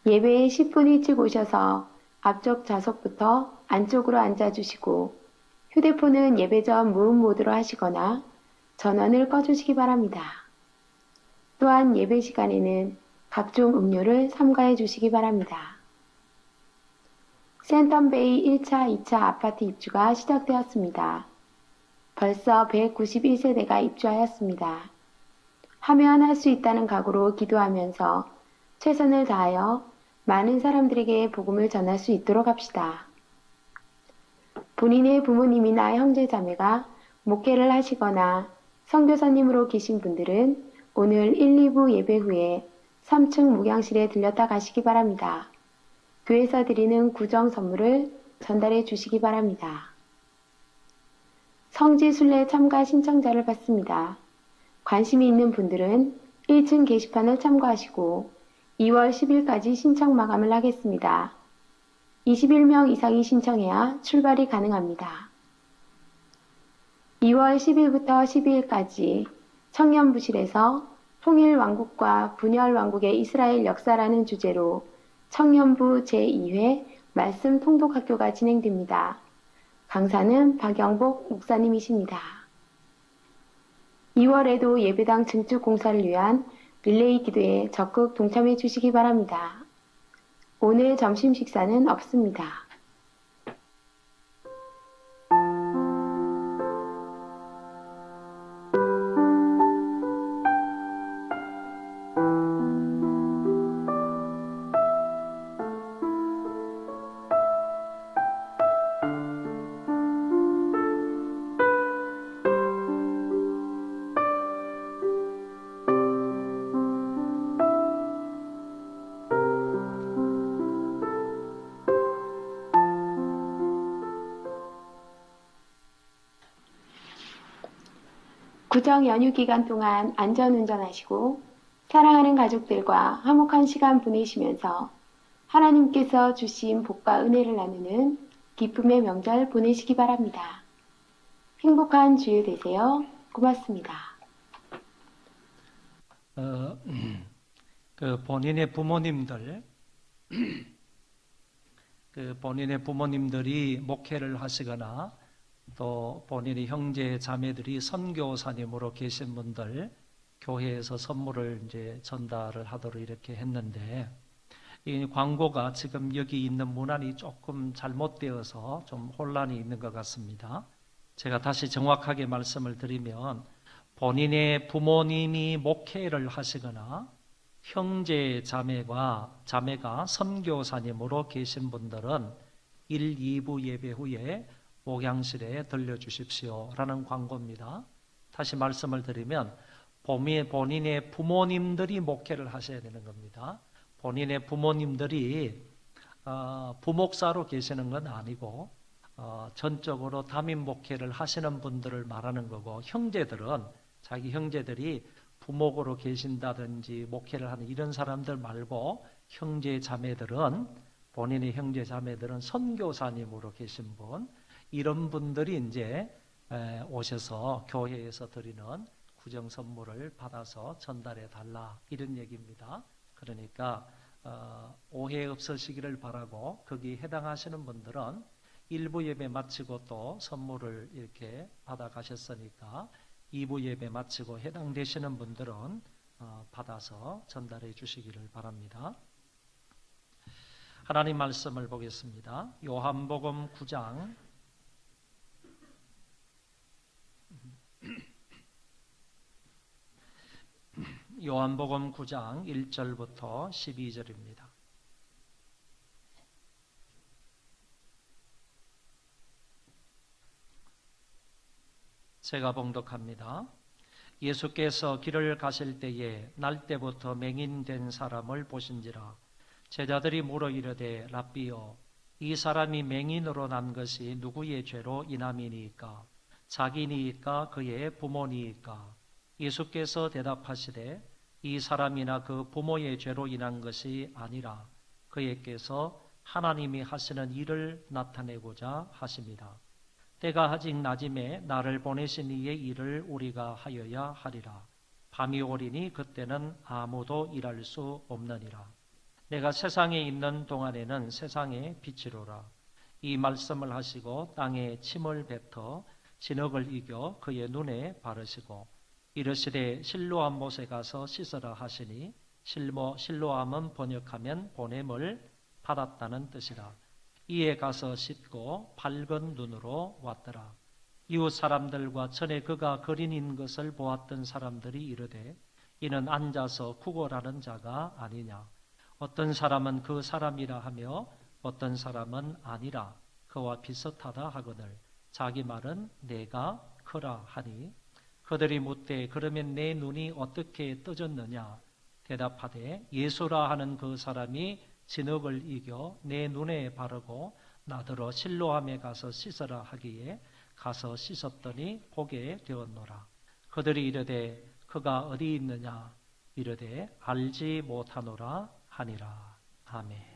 예배에 10분 일찍 오셔서 앞쪽 좌석부터 안쪽으로 앉아주시고 휴대폰은 예배 전 무음 모드로 하시거나 전원을 꺼주시기 바랍니다. 또한 예배 시간에는 각종 음료를 삼가해 주시기 바랍니다. 센텀베이 1차, 2차 아파트 입주가 시작되었습니다. 벌써 191세대가 입주하였습니다. 하면 할 수 있다는 각오로 기도하면서 최선을 다하여 많은 사람들에게 복음을 전할 수 있도록 합시다. 본인의 부모님이나 형제 자매가 목회를 하시거나 선교사님으로 계신 분들은 오늘 1, 2부 예배 후에 3층 목양실에 들렸다 가시기 바랍니다. 교회에서 드리는 구정 선물을 전달해 주시기 바랍니다. 성지순례 참가 신청자를 받습니다. 관심이 있는 분들은 1층 게시판을 참고하시고 2월 10일까지 신청 마감을 하겠습니다. 21명 이상이 신청해야 출발이 가능합니다. 2월 10일부터 12일까지 청년부실에서 통일왕국과 분열왕국의 이스라엘 역사라는 주제로 청년부 제2회 말씀 통독학교가 진행됩니다. 강사는 박영복 목사님이십니다. 2월에도 예배당 증축 공사를 위한 릴레이 기도에 적극 동참해 주시기 바랍니다. 오늘 점심 식사는 없습니다. 구정 연휴 기간 동안 안전운전하시고 사랑하는 가족들과 화목한 시간 보내시면서 하나님께서 주신 복과 은혜를 나누는 기쁨의 명절 보내시기 바랍니다. 행복한 주일 되세요. 고맙습니다. 본인의 부모님들이 목회를 하시거나 또 본인의 형제 자매들이 선교사님으로 계신 분들 교회에서 선물을 이제 전달을 하도록 이렇게 했는데 이 광고가 지금 여기 있는 문안이 조금 잘못되어서 좀 혼란이 있는 것 같습니다. 제가 다시 정확하게 말씀을 드리면 본인의 부모님이 목회를 하시거나 형제 자매가 선교사님으로 계신 분들은 1, 2부 예배 후에 목양실에 들려주십시오 라는 광고입니다. 다시 말씀을 드리면 본인의 부모님들이 목회를 하셔야 되는 겁니다. 본인의 부모님들이 부목사로 계시는 건 아니고 전적으로 담임 목회를 하시는 분들을 말하는 거고, 형제들은 자기 형제들이 부목으로 계신다든지 목회를 하는 이런 사람들 말고, 형제 자매들은, 본인의 형제 자매들은 선교사님으로 계신 분, 이런 분들이 이제 오셔서 교회에서 드리는 구정 선물을 받아서 전달해 달라, 이런 얘기입니다. 그러니까 오해 없으시기를 바라고, 거기 해당하시는 분들은 1부 예배 마치고 또 선물을 이렇게 받아 가셨으니까 2부 예배 마치고 해당되시는 분들은 받아서 전달해 주시기를 바랍니다. 하나님 말씀을 보겠습니다. 요한복음 9장 요한복음 9장 1절부터 12절입니다. 제가 봉독합니다. 예수께서 길을 가실 때에 날 때부터 맹인된 사람을 보신지라. 제자들이 물어 이르되 랍비여, 이 사람이 맹인으로 난 것이 누구의 죄로 인함이니이까? 자기니이까 그의 부모니이까? 예수께서 대답하시되 이 사람이나 그 부모의 죄로 인한 것이 아니라 그에게서 하나님이 하시는 일을 나타내고자 하십니다. 때가 아직 낮음에 나를 보내신 이의 일을 우리가 하여야 하리라. 밤이 오리니 그때는 아무도 일할 수 없느니라. 내가 세상에 있는 동안에는 세상의 빛이로라. 이 말씀을 하시고 땅에 침을 뱉어 진흙을 이겨 그의 눈에 바르시고 이르시되 실로암 못에 가서 씻으라 하시니, 실로암은 번역하면 보냄을 받았다는 뜻이라. 이에 가서 씻고 밝은 눈으로 왔더라. 이웃 사람들과 전에 그가 거린인 것을 보았던 사람들이 이르되 이는 앉아서 구걸하는 자가 아니냐. 어떤 사람은 그 사람이라 하며 어떤 사람은 아니라 그와 비슷하다 하거늘 자기 말은 내가 그라 하니, 그들이 묻되 그러면 내 눈이 어떻게 떠졌느냐. 대답하되 예수라 하는 그 사람이 진흙을 이겨 내 눈에 바르고 나더러 실로암에 가서 씻으라 하기에 가서 씻었더니 보게 되었노라. 그들이 이르되 그가 어디 있느냐. 이르되 알지 못하노라 하니라. 아멘.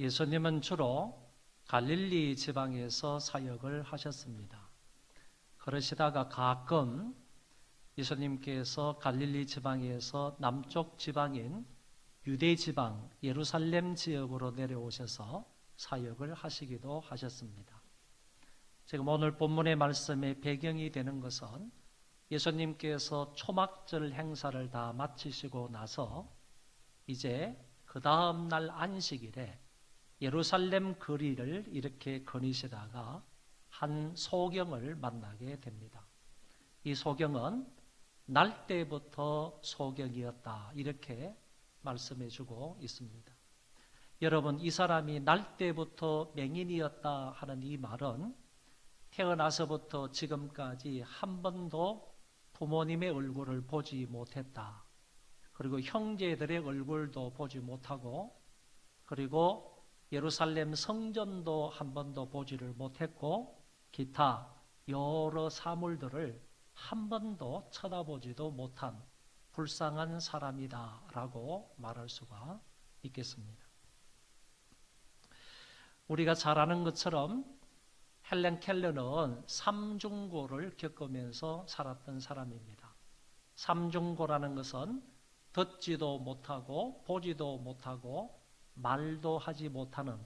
예수님은 주로 갈릴리 지방에서 사역을 하셨습니다. 그러시다가 가끔 예수님께서 갈릴리 지방에서 남쪽 지방인 유대 지방 예루살렘 지역으로 내려오셔서 사역을 하시기도 하셨습니다. 지금 오늘 본문의 말씀의 배경이 되는 것은 예수님께서 초막절 행사를 다 마치시고 나서 이제 그 다음 날 안식일에 예루살렘 거리를 이렇게 거니시다가 한 소경을 만나게 됩니다. 이 소경은 날 때부터 소경이었다 이렇게 말씀해 주고 있습니다. 여러분, 이 사람이 날 때부터 맹인이었다 하는 이 말은 태어나서부터 지금까지 한 번도 부모님의 얼굴을 보지 못했다. 그리고 형제들의 얼굴도 보지 못하고, 그리고 예루살렘 성전도 한 번도 보지를 못했고, 기타 여러 사물들을 한 번도 쳐다보지도 못한 불쌍한 사람이다 라고 말할 수가 있겠습니다. 우리가 잘 아는 것처럼 헬렌 켈러는 삼중고를 겪으면서 살았던 사람입니다. 삼중고라는 것은 듣지도 못하고 보지도 못하고 말도 하지 못하는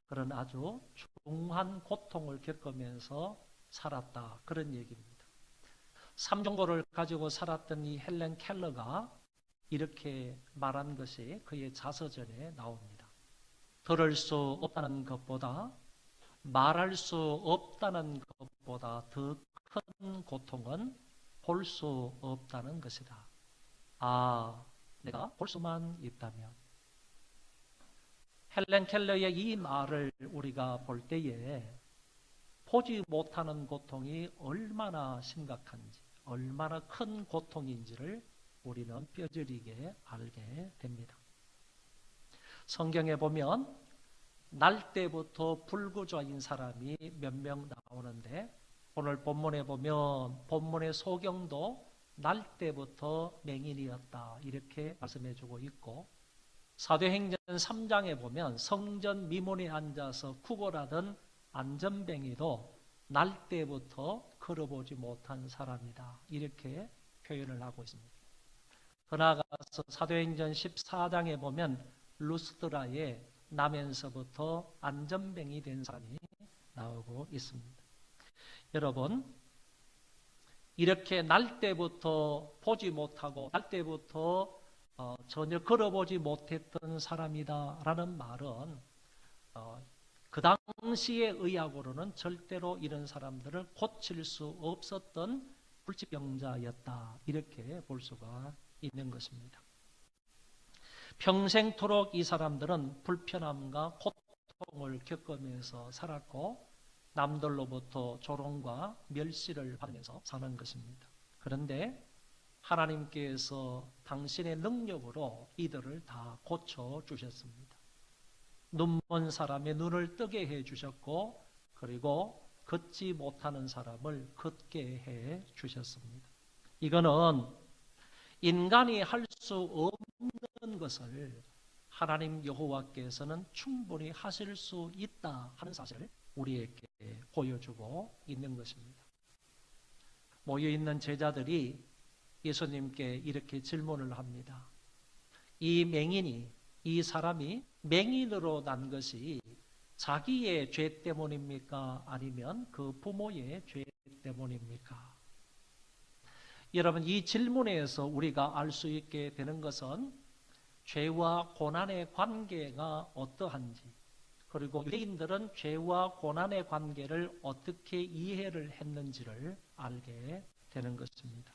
그런 아주 중한 고통을 겪으면서 살았다, 그런 얘기입니다. 삼중고를 가지고 살았던 이 헬렌 켈러가 이렇게 말한 것이 그의 자서전에 나옵니다. 들을 수 없다는 것보다, 말할 수 없다는 것보다 더 큰 고통은 볼 수 없다는 것이다. 아, 내가 볼 수만 있다면. 헬렌 켈러의 이 말을 우리가 볼 때에 보지 못하는 고통이 얼마나 심각한지, 얼마나 큰 고통인지를 우리는 뼈저리게 알게 됩니다. 성경에 보면 날 때부터 불구조인 사람이 몇 명 나오는데, 오늘 본문에 보면 본문의 소경도 날 때부터 맹인이었다 이렇게 말씀해주고 있고, 사도행전 3장에 보면 성전 미문에 앉아서 구걸하던 안전뱅이도 날 때부터 걸어보지 못한 사람이다 이렇게 표현을 하고 있습니다. 더 나아가서 사도행전 14장에 보면 루스드라에 나면서부터 안전뱅이 된 사람이 나오고 있습니다. 여러분, 이렇게 날 때부터 보지 못하고 날 때부터 전혀 걸어보지 못했던 사람이다라는 말은 그 당시의 의학으로는 절대로 이런 사람들을 고칠 수 없었던 불치병자였다 이렇게 볼 수가 있는 것입니다. 평생토록 이 사람들은 불편함과 고통을 겪으면서 살았고 남들로부터 조롱과 멸시를 받으면서 사는 것입니다. 그런데 하나님께서 당신의 능력으로 이들을 다 고쳐주셨습니다. 눈먼 사람의 눈을 뜨게 해주셨고, 그리고 걷지 못하는 사람을 걷게 해주셨습니다. 이거는 인간이 할 수 없는 것을 하나님 여호와께서는 충분히 하실 수 있다 하는 사실을 우리에게 보여주고 있는 것입니다. 모여있는 제자들이 예수님께 이렇게 질문을 합니다. 이 맹인이, 이 사람이 맹인으로 난 것이 자기의 죄 때문입니까? 아니면 그 부모의 죄 때문입니까? 여러분, 이 질문에서 우리가 알 수 있게 되는 것은 죄와 고난의 관계가 어떠한지, 그리고 유대인들은 죄와 고난의 관계를 어떻게 이해를 했는지를 알게 되는 것입니다.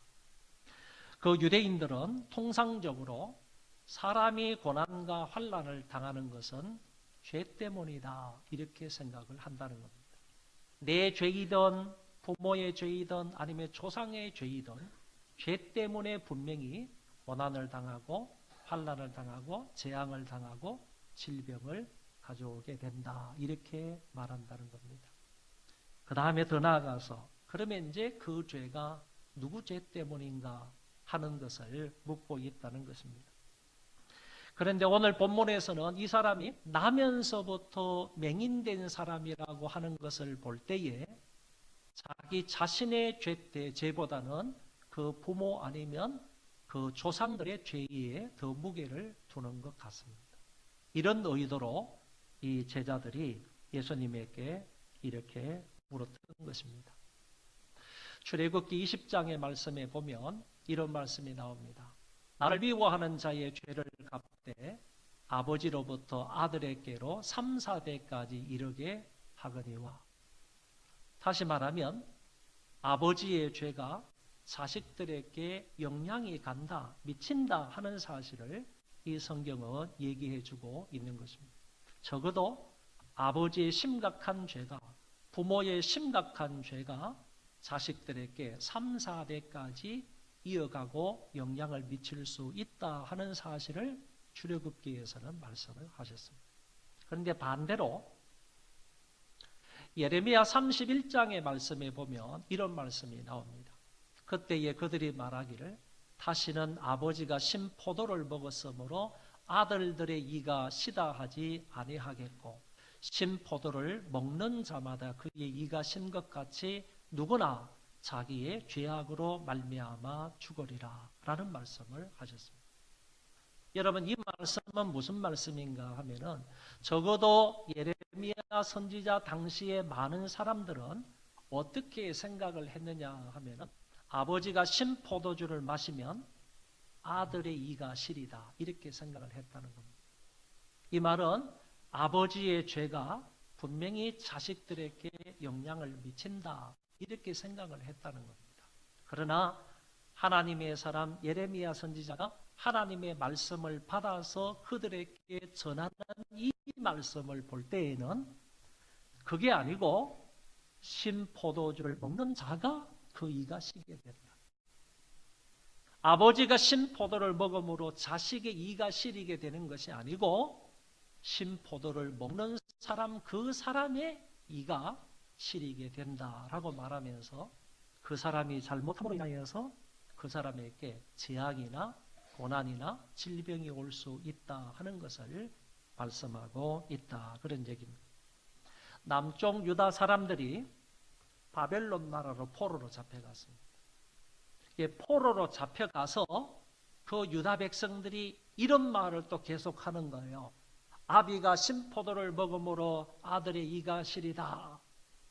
그 유대인들은 통상적으로 사람이 고난과 환난을 당하는 것은 죄 때문이다 이렇게 생각을 한다는 겁니다. 내 죄이든 부모의 죄이든 아니면 조상의 죄이든 죄 때문에 분명히 고난을 당하고 환난을 당하고 재앙을 당하고 질병을 가져오게 된다 이렇게 말한다는 겁니다. 그 다음에 더 나아가서 그러면 이제 그 죄가 누구 죄 때문인가 하는 것을 묻고 있다는 것입니다. 그런데 오늘 본문에서는 이 사람이 나면서부터 맹인된 사람이라고 하는 것을 볼 때에 자기 자신의 죄보다는 그 부모 아니면 그 조상들의 죄에 더 무게를 두는 것 같습니다. 이런 의도로 이 제자들이 예수님에게 이렇게 물었던 것입니다. 출애굽기 20장의 말씀에 보면 이런 말씀이 나옵니다. 나를 미워하는 자의 죄를 갚되 아버지로부터 아들에게로 3, 4대까지 이르게 하거니와. 다시 말하면 아버지의 죄가 자식들에게 영향이 간다, 미친다 하는 사실을 이 성경은 얘기해 주고 있는 것입니다. 적어도 아버지의 심각한 죄가, 부모의 심각한 죄가 자식들에게 3, 4대까지 이어가고 영향을 미칠 수 있다 하는 사실을 출애굽기에서는 말씀을 하셨습니다. 그런데 반대로 예레미야 31장의 말씀에 보면 이런 말씀이 나옵니다. 그때에 그들이 말하기를 다시는 아버지가 신 포도를 먹었으므로 아들들의 이가 시다하지 아니하겠고 신 포도를 먹는 자마다 그의 이가 신 것 같이 누구나 자기의 죄악으로 말미암아 죽으리라 라는 말씀을 하셨습니다. 여러분, 이 말씀은 무슨 말씀인가 하면은 적어도 예레미야 선지자 당시에 많은 사람들은 어떻게 생각을 했느냐 하면은 아버지가 신 포도주를 마시면 아들의 이가 시리다 이렇게 생각을 했다는 겁니다. 이 말은 아버지의 죄가 분명히 자식들에게 영향을 미친다 이렇게 생각을 했다는 겁니다. 그러나 하나님의 사람 예레미야 선지자가 하나님의 말씀을 받아서 그들에게 전하는 이 말씀을 볼 때에는 그게 아니고 신 포도주를 먹는 자가 그 이가 시게 된다. 아버지가 신 포도를 먹음으로 자식의 이가 시리게 되는 것이 아니고 신 포도를 먹는 사람 그 사람의 이가 시리게 된다라고 말하면서 그 사람이 잘못함으로 인하여서 그 사람에게 재앙이나 고난이나 질병이 올 수 있다 하는 것을 말씀하고 있다 그런 얘기입니다. 남쪽 유다 사람들이 바벨론 나라로 포로로 잡혀갔습니다. 포로로 잡혀가서 그 유다 백성들이 이런 말을 또 계속하는 거예요. 아비가 신포도를 먹음으로 아들의 이가 시리다.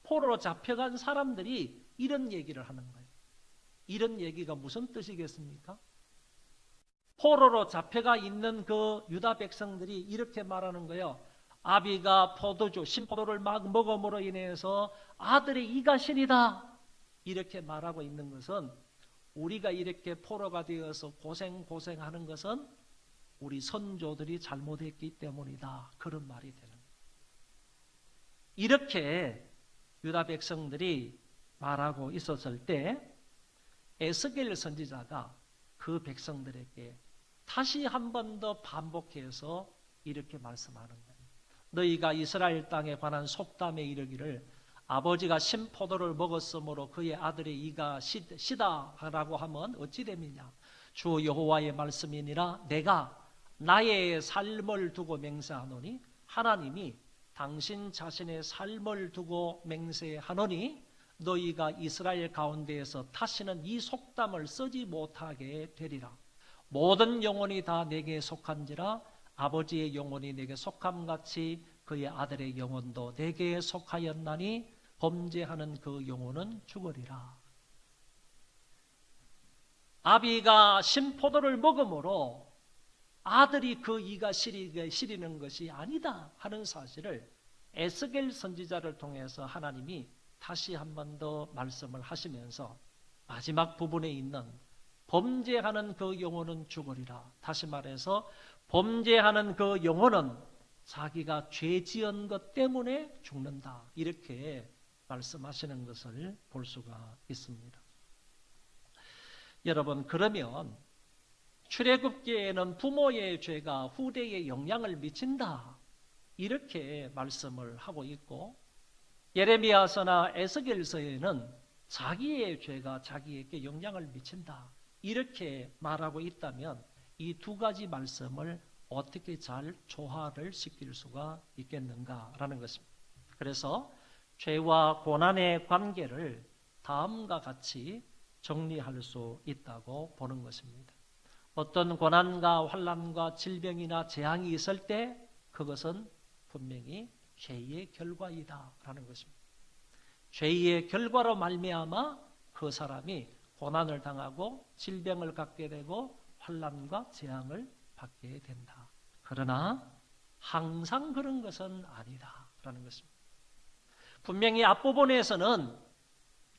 포로로 잡혀간 사람들이 이런 얘기를 하는 거예요. 이런 얘기가 무슨 뜻이겠습니까? 포로로 잡혀가 있는 그 유다 백성들이 이렇게 말하는 거예요. 아비가 포도주, 신포도를 막 먹음으로 인해서 아들의 이가 시리다. 이렇게 말하고 있는 것은 우리가 이렇게 포로가 되어서 고생하는 것은 우리 선조들이 잘못했기 때문이다. 그런 말이 되는 거예요. 이렇게 유다 백성들이 말하고 있었을 때 에스겔 선지자가 그 백성들에게 다시 한 번 더 반복해서 이렇게 말씀하는 거예요. 너희가 이스라엘 땅에 관한 속담에 이르기를 아버지가 신포도를 먹었으므로 그의 아들의 이가 시다라고 하면 어찌 됨이냐. 주 여호와의 말씀이니라 내가 나의 삶을 두고 맹세하노니 하나님이 당신 자신의 삶을 두고 맹세하노니 너희가 이스라엘 가운데에서 다시는 이 속담을 쓰지 못하게 되리라. 모든 영혼이 다 내게 속한지라 아버지의 영혼이 내게 속함같이 그의 아들의 영혼도 내게 속하였나니 범죄하는 그 영혼은 죽으리라. 아비가 신포도를 먹음으로 아들이 그 이가 시리는 것이 아니다 하는 사실을 에스겔 선지자를 통해서 하나님이 다시 한 번 더 말씀을 하시면서 마지막 부분에 있는 범죄하는 그 영혼은 죽으리라. 다시 말해서 범죄하는 그 영혼은 자기가 죄 지은 것 때문에 죽는다. 이렇게 말씀하시는 것을 볼 수가 있습니다. 여러분, 그러면 출애굽기에는 부모의 죄가 후대에 영향을 미친다. 이렇게 말씀을 하고 있고 예레미야서나 에스겔서에는 자기의 죄가 자기에게 영향을 미친다. 이렇게 말하고 있다면 이 두 가지 말씀을 어떻게 잘 조화를 시킬 수가 있겠는가라는 것입니다. 그래서 죄와 고난의 관계를 다음과 같이 정리할 수 있다고 보는 것입니다. 어떤 고난과 환난과 질병이나 재앙이 있을 때 그것은 분명히 죄의 결과이다라는 것입니다. 죄의 결과로 말미암아 그 사람이 고난을 당하고 질병을 갖게 되고 환난과 재앙을 받게 된다. 그러나 항상 그런 것은 아니다라는 것입니다. 분명히 앞부분에서는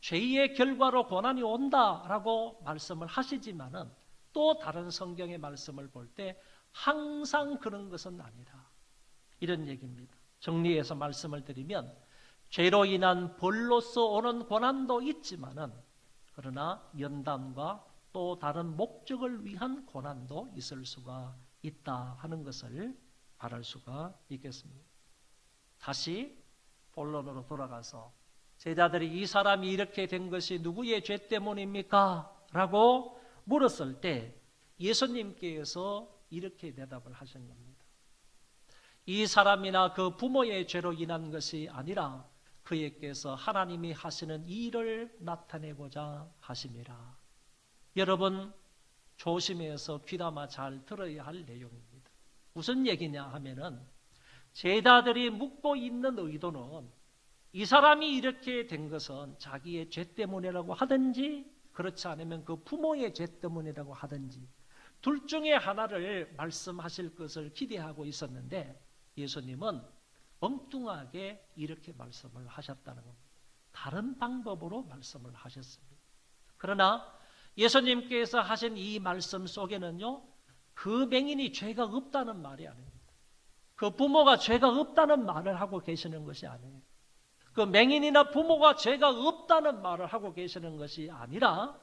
죄의 결과로 고난이 온다라고 말씀을 하시지만은 또 다른 성경의 말씀을 볼 때 항상 그런 것은 아니다. 이런 얘기입니다. 정리해서 말씀을 드리면 죄로 인한 벌로서 오는 고난도 있지만은 그러나 연단과 또 다른 목적을 위한 고난도 있을 수가 있다 하는 것을 알을 수가 있겠습니다. 다시 본론으로 돌아가서 제자들이 이 사람이 이렇게 된 것이 누구의 죄 때문입니까? 라고 물었을 때 예수님께서 이렇게 대답을 하신 겁니다. 이 사람이나 그 부모의 죄로 인한 것이 아니라 그에게서 하나님이 하시는 일을 나타내고자 하심이라. 여러분 조심해서 귀담아 잘 들어야 할 내용입니다. 무슨 얘기냐 하면은 제자들이 묻고 있는 의도는 이 사람이 이렇게 된 것은 자기의 죄 때문이라고 하든지 그렇지 않으면 그 부모의 죄 때문이라고 하든지 둘 중에 하나를 말씀하실 것을 기대하고 있었는데 예수님은 엉뚱하게 이렇게 말씀을 하셨다는 겁니다. 다른 방법으로 말씀을 하셨습니다. 그러나 예수님께서 하신 이 말씀 속에는요, 그 맹인이 죄가 없다는 말이 아닙니다. 그 부모가 죄가 없다는 말을 하고 계시는 것이 아니에요. 그 맹인이나 부모가 죄가 없다는 말을 하고 계시는 것이 아니라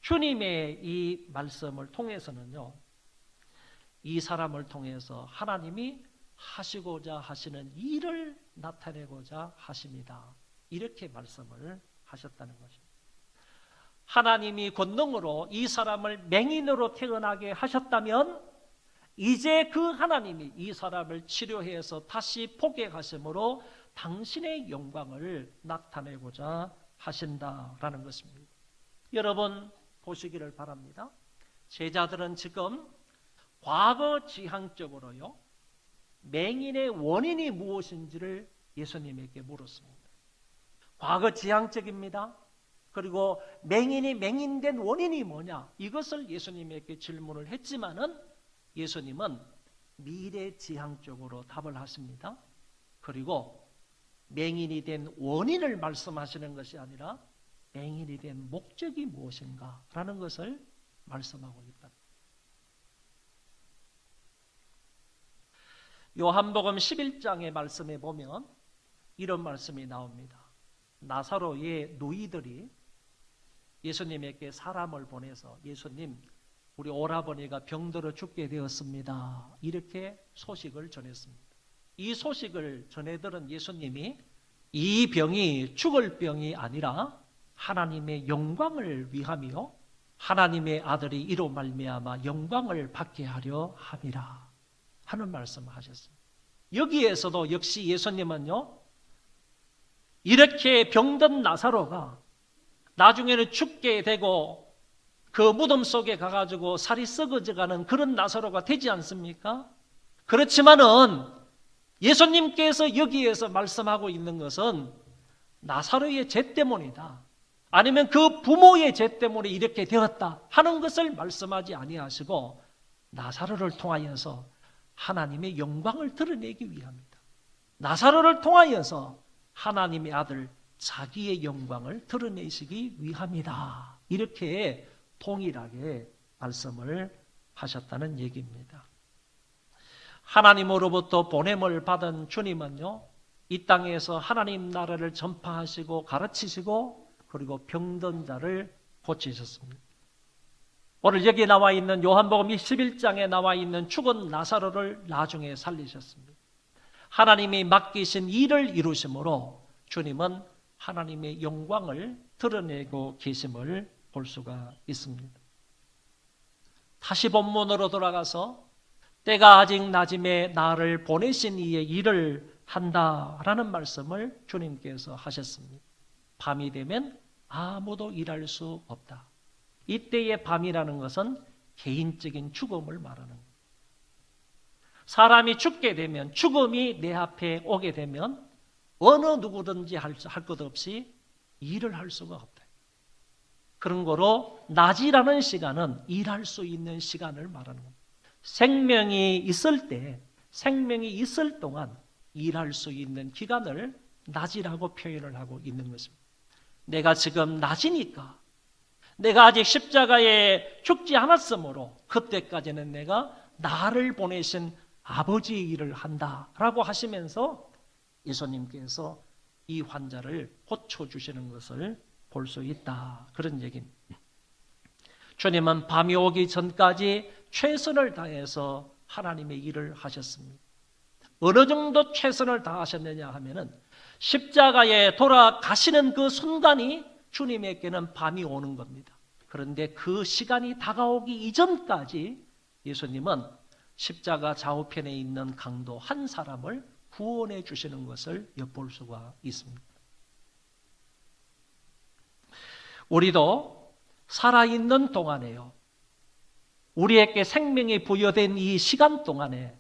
주님의 이 말씀을 통해서는요, 이 사람을 통해서 하나님이 하시고자 하시는 일을 나타내고자 하십니다. 이렇게 말씀을 하셨다는 것입니다. 하나님이 권능으로 이 사람을 맹인으로 태어나게 하셨다면 이제 그 하나님이 이 사람을 치료해서 다시 보게 하심으로 당신의 영광을 나타내고자 하신다라는 것입니다. 여러분 보시기를 바랍니다. 제자들은 지금 과거 지향적으로요, 맹인의 원인이 무엇인지를 예수님에게 물었습니다. 과거 지향적입니다. 그리고 맹인이 맹인된 원인이 뭐냐, 이것을 예수님에게 질문을 했지만은 예수님은 미래 지향적으로 답을 하십니다. 그리고 맹인이 된 원인을 말씀하시는 것이 아니라 맹인이 된 목적이 무엇인가라는 것을 말씀하고 있다. 요한복음 11장의 말씀에 보면 이런 말씀이 나옵니다. 나사로의 누이들이 예수님에게 사람을 보내서 예수님, 우리 오라버니가 병들어 죽게 되었습니다. 이렇게 소식을 전했습니다. 이 소식을 전해들은 예수님이 이 병이 죽을 병이 아니라 하나님의 영광을 위함이요 하나님의 아들이 이로 말미암아 영광을 받게 하려 함이라 하는 말씀을 하셨습니다. 여기에서도 역시 예수님은요, 이렇게 병든 나사로가 나중에는 죽게 되고 그 무덤 속에 가가지고 살이 썩어져가는 그런 나사로가 되지 않습니까? 그렇지만은 예수님께서 여기에서 말씀하고 있는 것은 나사로의 죄 때문이다, 아니면 그 부모의 죄 때문에 이렇게 되었다 하는 것을 말씀하지 아니하시고 나사로를 통하여서 하나님의 영광을 드러내기 위함이다. 나사로를 통하여서 하나님의 아들 자기의 영광을 드러내시기 위함이다. 이렇게 동일하게 말씀을 하셨다는 얘기입니다. 하나님으로부터 보냄을 받은 주님은요, 이 땅에서 하나님 나라를 전파하시고 가르치시고 그리고 병든 자를 고치셨습니다. 오늘 여기 나와 있는 요한복음 11장에 나와 있는 죽은 나사로를 나중에 살리셨습니다. 하나님이 맡기신 일을 이루심으로 주님은 하나님의 영광을 드러내고 계심을 볼 수가 있습니다. 다시 본문으로 돌아가서 때가 아직 낮음에 나를 보내신 이의 일을 한다라는 말씀을 주님께서 하셨습니다. 밤이 되면 아무도 일할 수 없다. 이때의 밤이라는 것은 개인적인 죽음을 말하는 거예요. 사람이 죽게 되면, 죽음이 내 앞에 오게 되면 어느 누구든지 할 것 없이 일을 할 수가 없다. 그런 거로 낮이라는 시간은 일할 수 있는 시간을 말하는 겁니다. 생명이 있을 때, 생명이 있을 동안 일할 수 있는 기간을 낮이라고 표현을 하고 있는 것입니다. 내가 지금 낮이니까, 내가 아직 십자가에 죽지 않았으므로 그때까지는 내가 나를 보내신 아버지의 일을 한다라고 하시면서 예수님께서 이 환자를 고쳐주시는 것을 볼 수 있다. 그런 얘기입니다. 주님은 밤이 오기 전까지 최선을 다해서 하나님의 일을 하셨습니다. 어느 정도 최선을 다하셨느냐 하면은 십자가에 돌아가시는 그 순간이 주님에게는 밤이 오는 겁니다. 그런데 그 시간이 다가오기 이전까지 예수님은 십자가 좌우편에 있는 강도 한 사람을 구원해 주시는 것을 엿볼 수가 있습니다. 우리도 살아있는 동안에요, 우리에게 생명이 부여된 이 시간 동안에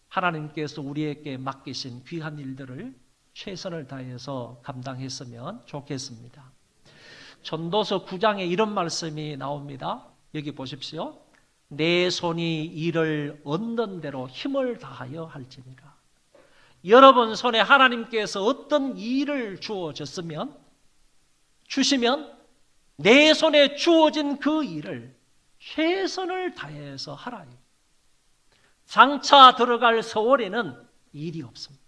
하나님께서 우리에게 맡기신 귀한 일들을 최선을 다해서 감당했으면 좋겠습니다. 전도서 9장에 이런 말씀이 나옵니다. 여기 보십시오. 내 손이 일을 얻는 대로 힘을 다하여 할지니라. 여러분 손에 하나님께서 어떤 일을 주시면 내 손에 주어진 그 일을 최선을 다해서 하라. 장차 들어갈 세월에는 일이 없습니다.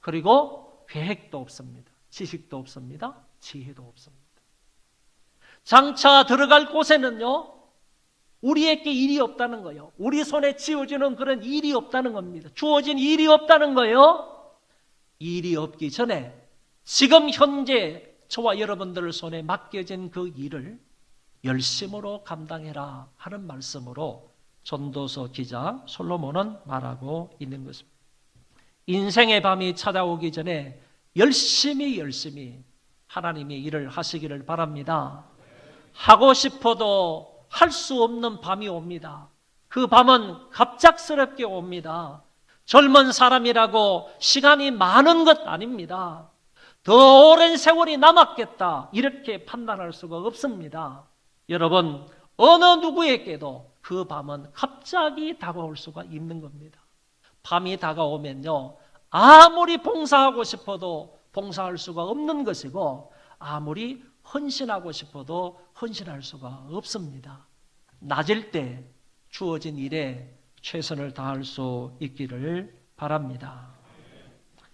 그리고 계획도 없습니다. 지식도 없습니다. 지혜도 없습니다. 장차 들어갈 곳에는요, 우리에게 일이 없다는 거예요. 우리 손에 지어지는 그런 일이 없다는 겁니다. 주어진 일이 없다는 거예요. 일이 없기 전에 지금 현재 저와 여러분들 손에 맡겨진 그 일을 열심으로 감당해라 하는 말씀으로 전도서 기자 솔로몬은 말하고 있는 것입니다. 인생의 밤이 찾아오기 전에 열심히 하나님의 일을 하시기를 바랍니다. 하고 싶어도 할 수 없는 밤이 옵니다. 그 밤은 갑작스럽게 옵니다. 젊은 사람이라고 시간이 많은 것 아닙니다. 더 오랜 세월이 남았겠다, 이렇게 판단할 수가 없습니다. 여러분, 어느 누구에게도 그 밤은 갑자기 다가올 수가 있는 겁니다. 밤이 다가오면요, 아무리 봉사하고 싶어도 봉사할 수가 없는 것이고, 아무리 헌신하고 싶어도 헌신할 수가 없습니다. 낮을 때 주어진 일에 최선을 다할 수 있기를 바랍니다.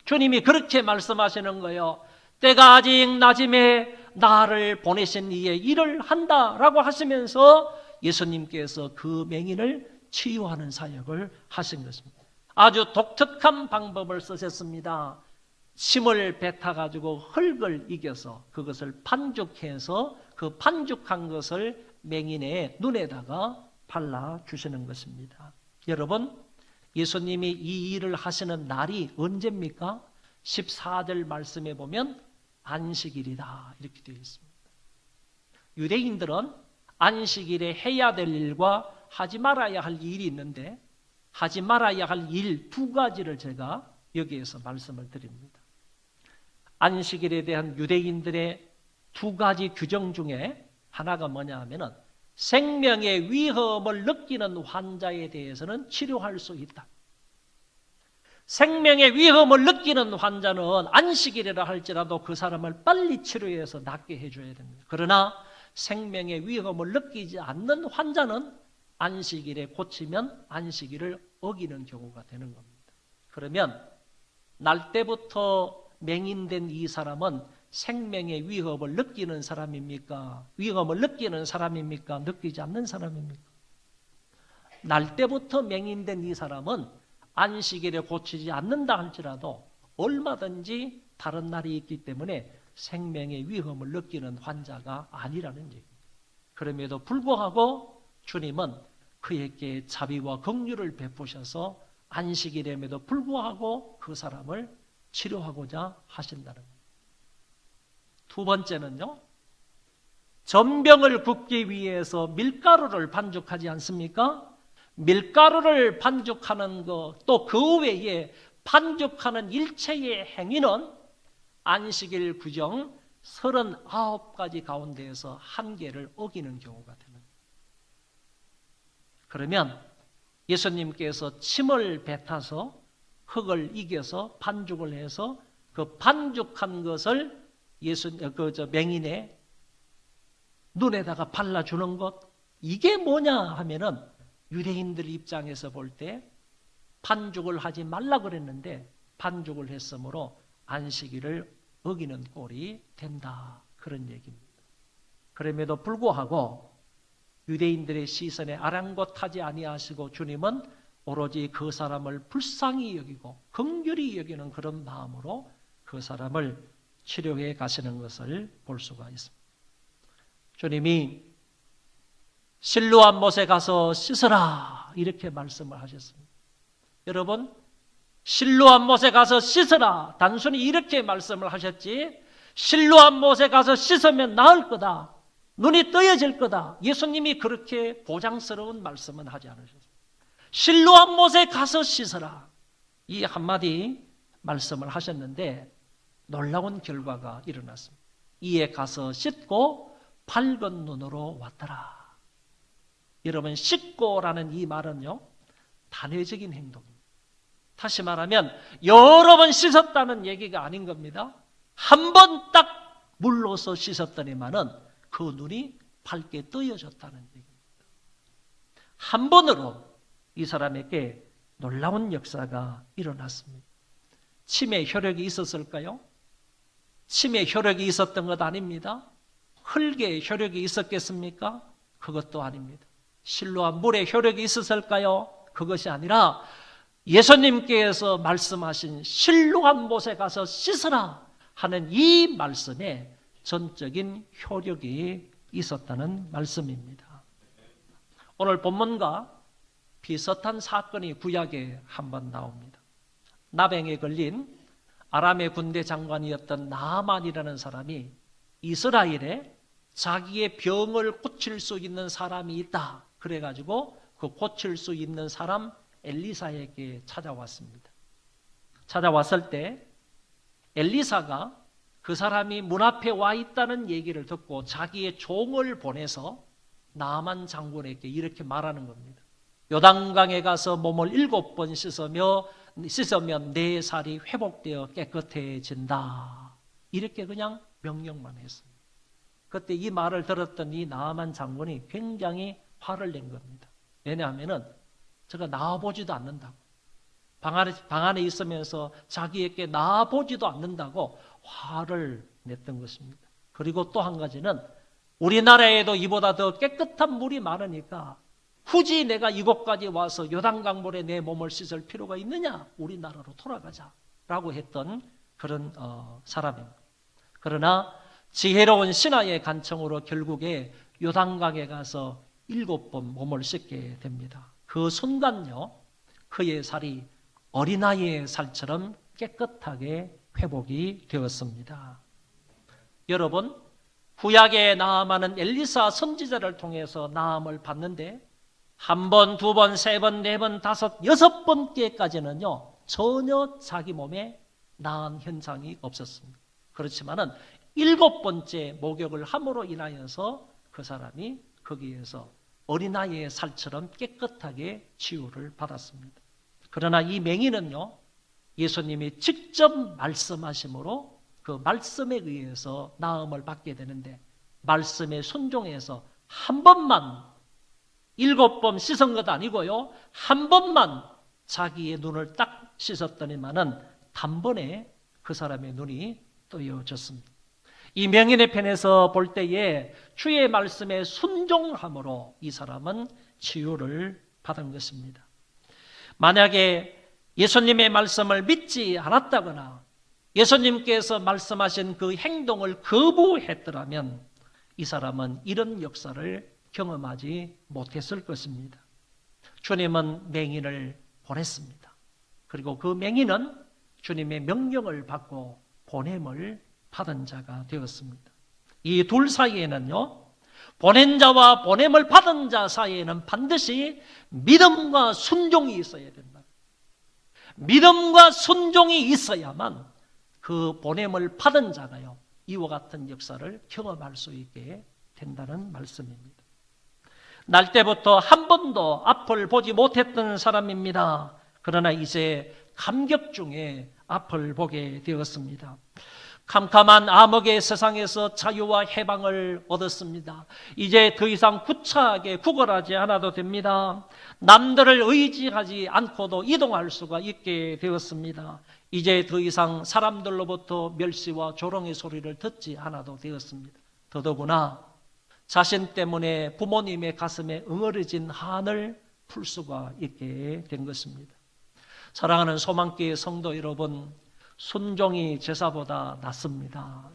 주님이 그렇게 말씀하시는 거예요. 때가 아직 낮음에 나를 보내신 이의 일을 한다라고 하시면서 예수님께서 그 맹인을 치유하는 사역을 하신 것입니다. 아주 독특한 방법을 쓰셨습니다. 침을 뱉어가지고 흙을 이겨서 그것을 반죽해서 그 반죽한 것을 맹인의 눈에다가 발라주시는 것입니다. 여러분, 예수님이 이 일을 하시는 날이 언제입니까? 14절 말씀에 보면 안식일이다, 이렇게 되어 있습니다. 유대인들은 안식일에 해야 될 일과 하지 말아야 할 일이 있는데, 하지 말아야 할 일 두 가지를 제가 여기에서 말씀을 드립니다. 안식일에 대한 유대인들의 두 가지 규정 중에 하나가 뭐냐 하면은, 생명의 위험을 느끼는 환자에 대해서는 치료할 수 있다. 생명의 위험을 느끼는 환자는 안식일이라 할지라도 그 사람을 빨리 치료해서 낫게 해줘야 됩니다. 그러나 생명의 위험을 느끼지 않는 환자는 안식일에 고치면 안식일을 어기는 경우가 되는 겁니다. 그러면 날 때부터 맹인된 이 사람은 생명의 위협을 느끼는 사람입니까? 위험을 느끼는 사람입니까? 느끼지 않는 사람입니까? 날 때부터 맹인된 이 사람은 안식일에 고치지 않는다 할지라도 얼마든지 다른 날이 있기 때문에 생명의 위험을 느끼는 환자가 아니라는 얘기입니다. 그럼에도 불구하고 주님은 그에게 자비와 긍휼을 베푸셔서 안식일임에도 불구하고 그 사람을 치료하고자 하신다는 거예요. 두 번째는요, 전병을 굽기 위해서 밀가루를 반죽하지 않습니까? 밀가루를 반죽하는 것, 또 그 외에 반죽하는 일체의 행위는 안식일 규정 39가지 가운데에서 한 개를 어기는 경우가 되는 거예요. 그러면 예수님께서 침을 뱉어서 흙을 이겨서 반죽을 해서 그 반죽한 것을 맹인의 눈에다가 발라주는 것, 이게 뭐냐 하면은 유대인들 입장에서 볼 때 반죽을 하지 말라 그랬는데 반죽을 했으므로 안식일을 어기는 꼴이 된다, 그런 얘기입니다. 그럼에도 불구하고 유대인들의 시선에 아랑곳하지 아니하시고 주님은 오로지 그 사람을 불쌍히 여기고 긍휼히 여기는 그런 마음으로 그 사람을 치료해 가시는 것을 볼 수가 있습니다. 주님이 실로암 못에 가서 씻으라 이렇게 말씀을 하셨습니다. 여러분, 실로암 못에 가서 씻으라 단순히 이렇게 말씀을 하셨지, 실로암 못에 가서 씻으면 나을 거다, 눈이 떠여질 거다, 예수님이 그렇게 보장스러운 말씀은 하지 않으셨습니다. 실로암 못에 가서 씻으라, 이 한마디 말씀을 하셨는데 놀라운 결과가 일어났습니다. 이에 가서 씻고 밝은 눈으로 왔더라. 여러분, 씻고라는 이 말은요, 단회적인 행동입니다. 다시 말하면 여러 번 씻었다는 얘기가 아닌 겁니다. 한 번 딱 물로서 씻었더니만은 그 눈이 밝게 떠여졌다는 얘기입니다. 한 번으로 이 사람에게 놀라운 역사가 일어났습니다. 침에 혈액이 있었을까요? 침에 혈액이 있었던 것 아닙니다. 흙에 혈액이 있었겠습니까? 그것도 아닙니다. 실로암 물에 혈액이 있었을까요? 그것이 아니라 예수님께서 말씀하신 실로암 못에 가서 씻으라 하는 이 말씀에 전적인 효력이 있었다는 말씀입니다. 오늘 본문과 비슷한 사건이 구약에 한번 나옵니다. 나병에 걸린 아람의 군대 장관이었던 나아만이라는 사람이 이스라엘에 자기의 병을 고칠 수 있는 사람이 있다, 그래가지고 그 고칠 수 있는 사람 엘리사에게 찾아왔습니다. 찾아왔을 때 엘리사가 그 사람이 문 앞에 와 있다는 얘기를 듣고 자기의 종을 보내서 나아만 장군에게 이렇게 말하는 겁니다. 요단강에 가서 몸을 7번 씻으면 내 살이 회복되어 깨끗해진다, 이렇게 그냥 명령만 했습니다. 그때 이 말을 들었던 이 나아만 장군이 굉장히 화를 낸 겁니다. 왜냐하면 제가 나와보지도 않는다고, 방 안에 있으면서 자기에게 나와보지도 않는다고 화를 냈던 것입니다. 그리고 또 한 가지는 우리나라에도 이보다 더 깨끗한 물이 많으니까 굳이 내가 이곳까지 와서 요단강물에 내 몸을 씻을 필요가 있느냐, 우리나라로 돌아가자라고 했던 그런 사람입니다. 그러나 지혜로운 신하의 간청으로 결국에 요단강에 가서 7번 몸을 씻게 됩니다. 그 순간요, 그의 살이 어린아이의 살처럼 깨끗하게 회복이 되었습니다. 여러분, 구약의 나아만은 엘리사 선지자를 통해서 나음을 받는데 한 번, 두 번, 세 번, 네 번, 다섯, 6번째까지는요 전혀 자기 몸에 나은 현상이 없었습니다. 그렇지만은 7번째 목욕을 함으로 인하여서 그 사람이 거기에서 어린아이의 살처럼 깨끗하게 치유를 받았습니다. 그러나 이 맹인은요, 예수님이 직접 말씀하심으로 그 말씀에 의해서 나음을 받게 되는데, 말씀에 순종해서 한 번만, 7번 씻은 것 아니고요, 한 번만 자기의 눈을 딱 씻었더니만은 단번에 그 사람의 눈이 떠여졌습니다. 이 명인의 편에서 볼 때에 주의 말씀에 순종함으로 이 사람은 치유를 받은 것입니다. 만약에 예수님의 말씀을 믿지 않았다거나 예수님께서 말씀하신 그 행동을 거부했더라면 이 사람은 이런 역사를 경험하지 못했을 것입니다. 주님은 맹인을 보냈습니다. 그리고 그 맹인은 주님의 명령을 받고 보냄을 받은 자가 되었습니다. 이 둘 사이에는요, 보낸 자와 보냄을 받은 자 사이에는 반드시 믿음과 순종이 있어야 된다. 믿음과 순종이 있어야만 그 보냄을 받은 자가요, 이와 같은 역사를 경험할 수 있게 된다는 말씀입니다. 날 때부터 한 번도 앞을 보지 못했던 사람입니다. 그러나 이제 감격 중에 앞을 보게 되었습니다. 캄캄한 암흑의 세상에서 자유와 해방을 얻었습니다. 이제 더 이상 구차하게 구걸하지 않아도 됩니다. 남들을 의지하지 않고도 이동할 수가 있게 되었습니다. 이제 더 이상 사람들로부터 멸시와 조롱의 소리를 듣지 않아도 되었습니다. 더더구나 자신 때문에 부모님의 가슴에 응어려진 한을 풀 수가 있게 된 것입니다. 사랑하는 소망교회 성도 여러분, 순종이 제사보다 낫습니다.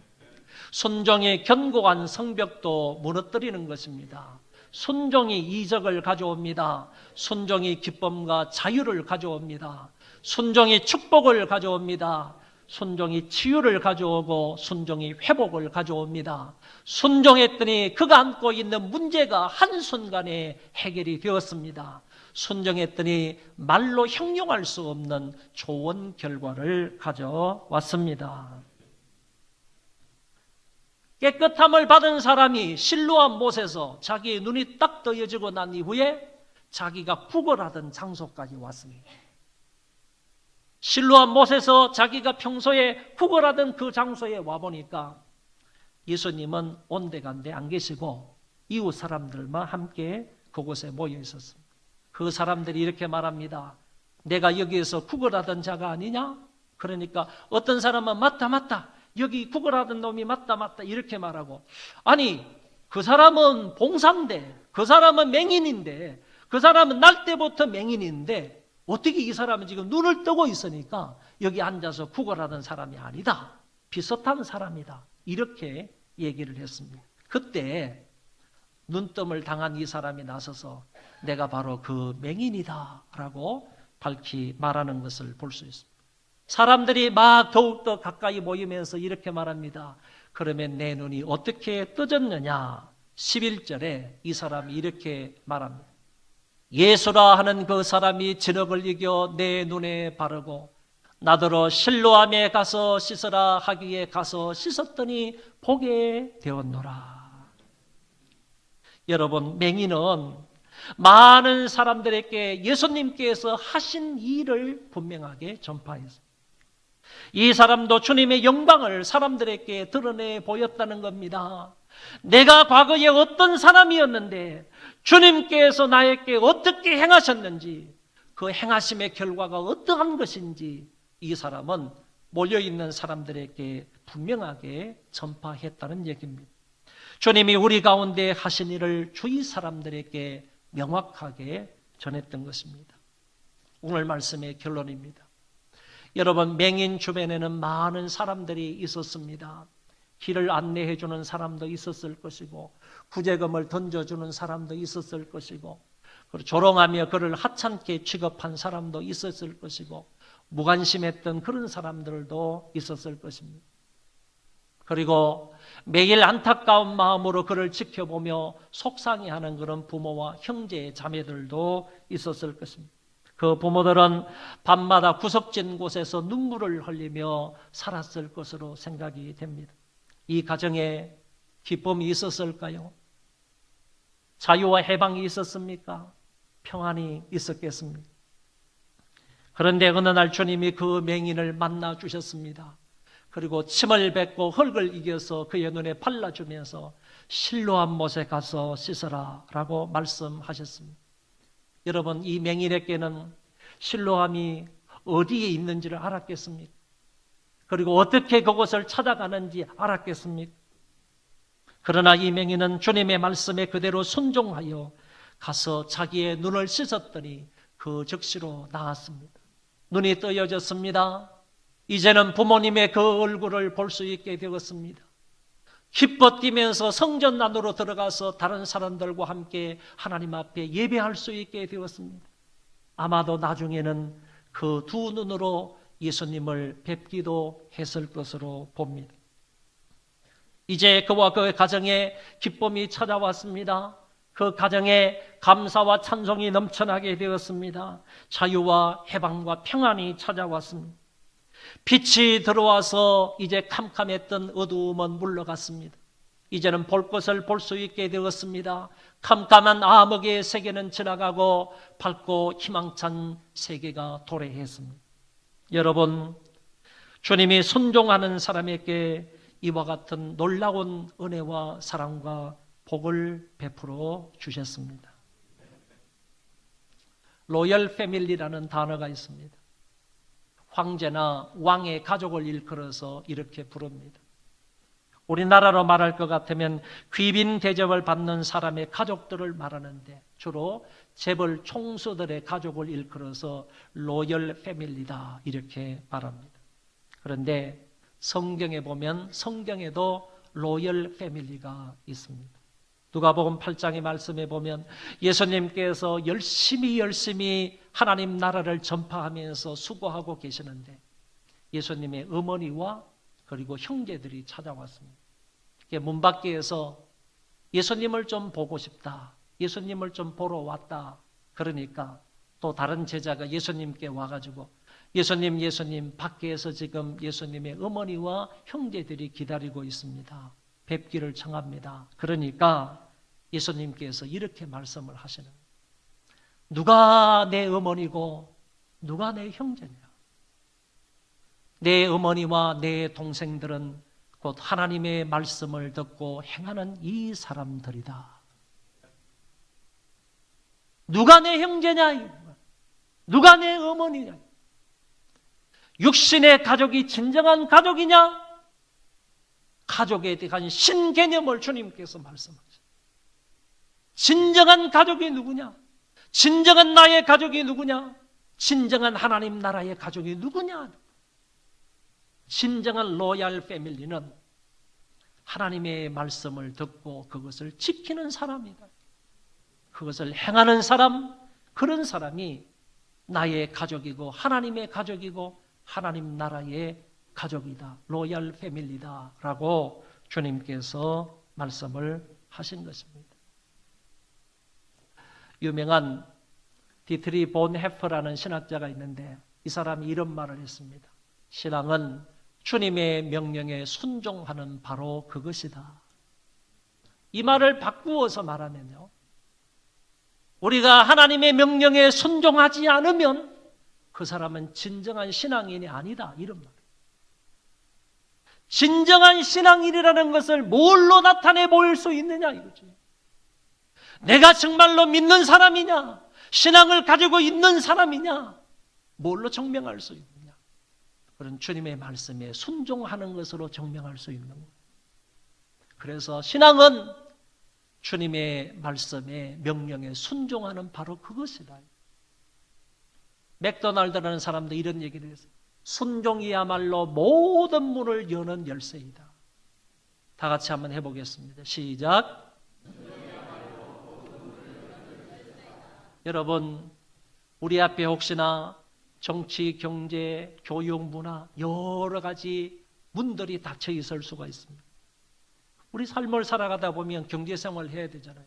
순종의 견고한 성벽도 무너뜨리는 것입니다. 순종이 이적을 가져옵니다. 순종이 기쁨과 자유를 가져옵니다. 순종이 축복을 가져옵니다. 순종이 치유를 가져오고 순종이 회복을 가져옵니다. 순종했더니 그가 안고 있는 문제가 한순간에 해결이 되었습니다. 순종했더니 말로 형용할 수 없는 좋은 결과를 가져왔습니다. 깨끗함을 받은 사람이 실로암 못에서 자기의 눈이 딱 떠여지고 난 이후에 자기가 구걸하던 장소까지 왔습니다. 실로암 못에서 자기가 평소에 구걸하던 그 장소에 와보니까 예수님은 온데간데 안 계시고 이웃 사람들만 함께 그곳에 모여 있었습니다. 그 사람들이 이렇게 말합니다. 내가 여기에서 구걸하던 자가 아니냐? 그러니까 어떤 사람은 맞다 여기 구걸하던 놈이 맞다 이렇게 말하고, 아니 그 사람은 봉사인데, 그 사람은 맹인인데, 그 사람은 날 때부터 맹인인데 어떻게 이 사람은 지금 눈을 뜨고 있으니까 여기 앉아서 구걸하던 사람이 아니다, 비슷한 사람이다, 이렇게 얘기를 했습니다. 그때 눈뜸을 당한 이 사람이 나서서 내가 바로 그 맹인이다 라고 밝히 말하는 것을 볼 수 있습니다. 사람들이 막 더욱더 가까이 모이면서 이렇게 말합니다. 그러면 내 눈이 어떻게 떠졌느냐? 11절에 이 사람이 이렇게 말합니다. 예수라 하는 그 사람이 진흙을 이겨 내 눈에 바르고 나더러 실로암에 가서 씻으라 하기에 가서 씻었더니 보게 되었노라. 여러분, 맹인은 많은 사람들에게 예수님께서 하신 일을 분명하게 전파했습니다. 이 사람도 주님의 영광을 사람들에게 드러내 보였다는 겁니다. 내가 과거에 어떤 사람이었는데 주님께서 나에게 어떻게 행하셨는지, 그 행하심의 결과가 어떠한 것인지 이 사람은 몰려있는 사람들에게 분명하게 전파했다는 얘기입니다. 주님이 우리 가운데 하신 일을 주위 사람들에게 명확하게 전했던 것입니다. 오늘 말씀의 결론입니다. 여러분, 맹인 주변에는 많은 사람들이 있었습니다. 길을 안내해 주는 사람도 있었을 것이고, 구제금을 던져주는 사람도 있었을 것이고, 조롱하며 그를 하찮게 취급한 사람도 있었을 것이고, 무관심했던 그런 사람들도 있었을 것입니다. 그리고 매일 안타까운 마음으로 그를 지켜보며 속상해하는 그런 부모와 형제 자매들도 있었을 것입니다. 그 부모들은 밤마다 구석진 곳에서 눈물을 흘리며 살았을 것으로 생각이 됩니다. 이 가정에 기쁨이 있었을까요? 자유와 해방이 있었습니까? 평안이 있었겠습니까? 그런데 어느 날 주님이 그 맹인을 만나 주셨습니다. 그리고 침을 뱉고 흙을 이겨서 그의 눈에 발라주면서 실로암 못에 가서 씻어라 라고 말씀하셨습니다. 여러분, 이 맹인에게는 실로암이 어디에 있는지를 알았겠습니까? 그리고 어떻게 그곳을 찾아가는지 알았겠습니까? 그러나 이 맹인은 주님의 말씀에 그대로 순종하여 가서 자기의 눈을 씻었더니 그 즉시로 나았습니다. 눈이 떠여졌습니다. 이제는 부모님의 그 얼굴을 볼 수 있게 되었습니다. 기뻐 뛰면서 성전 안으로 들어가서 다른 사람들과 함께 하나님 앞에 예배할 수 있게 되었습니다. 아마도 나중에는 그 두 눈으로 예수님을 뵙기도 했을 것으로 봅니다. 이제 그와 그의 가정에 기쁨이 찾아왔습니다. 그 가정에 감사와 찬송이 넘쳐나게 되었습니다. 자유와 해방과 평안이 찾아왔습니다. 빛이 들어와서 이제 캄캄했던 어두움은 물러갔습니다. 이제는 볼 것을 볼 수 있게 되었습니다. 캄캄한 암흑의 세계는 지나가고 밝고 희망찬 세계가 도래했습니다. 여러분, 주님이 순종하는 사람에게 이와 같은 놀라운 은혜와 사랑과 복을 베풀어 주셨습니다. 로열 패밀리라는 단어가 있습니다. 황제나 왕의 가족을 일컬어서 이렇게 부릅니다. 우리나라로 말할 것 같으면 귀빈 대접을 받는 사람의 가족들을 말하는데 주로 재벌 총수들의 가족을 일컬어서 로열 패밀리다 이렇게 말합니다. 그런데 성경에 보면 성경에도 로열 패밀리가 있습니다. 누가복음 8장의 말씀에 보면 예수님께서 열심히 하나님 나라를 전파하면서 수고하고 계시는데 예수님의 어머니와 그리고 형제들이 찾아왔습니다. 문 밖에서 예수님을 좀 보고 싶다. 예수님을 좀 보러 왔다. 그러니까 또 다른 제자가 예수님께 와가지고 예수님 밖에서 지금 예수님의 어머니와 형제들이 기다리고 있습니다. 뵙기를 청합니다. 그러니까 예수님께서 이렇게 말씀을 하시는 거예요. 누가 내 어머니고 누가 내 형제냐? 내 어머니와 내 동생들은 곧 하나님의 말씀을 듣고 행하는 이 사람들이다. 누가 내 형제냐? 누가 내 어머니냐? 육신의 가족이 진정한 가족이냐? 가족에 대한 신개념을 주님께서 말씀하셨어요. 진정한 가족이 누구냐? 진정한 나의 가족이 누구냐? 진정한 하나님 나라의 가족이 누구냐? 진정한 로얄 패밀리는 하나님의 말씀을 듣고 그것을 지키는 사람이다. 그것을 행하는 사람, 그런 사람이 나의 가족이고 하나님의 가족이고 하나님 나라의 가족이다. 로얄 패밀리다 라고 주님께서 말씀을 하신 것입니다. 유명한 디트리 본 헤퍼라는 신학자가 있는데 이 사람이 이런 말을 했습니다. 신앙은 주님의 명령에 순종하는 바로 그것이다. 이 말을 바꾸어서 말하면요, 우리가 하나님의 명령에 순종하지 않으면 그 사람은 진정한 신앙인이 아니다. 이런 말이에요. 진정한 신앙인이라는 것을 뭘로 나타내 보일 수 있느냐 이거지. 내가 정말로 믿는 사람이냐, 신앙을 가지고 있는 사람이냐, 뭘로 증명할 수 있느냐. 그런 주님의 말씀에 순종하는 것으로 증명할 수 있는 거예요. 그래서 신앙은 주님의 말씀에 명령에 순종하는 바로 그것이다. 맥도날드라는 사람도 이런 얘기를 했어요. 순종이야말로 모든 문을 여는 열쇠이다. 다 같이 한번 해보겠습니다. 시작. 여러분, 우리 앞에 혹시나 정치, 경제, 교육, 문화 여러 가지 문들이 닫혀 있을 수가 있습니다. 우리 삶을 살아가다 보면 경제생활을 해야 되잖아요.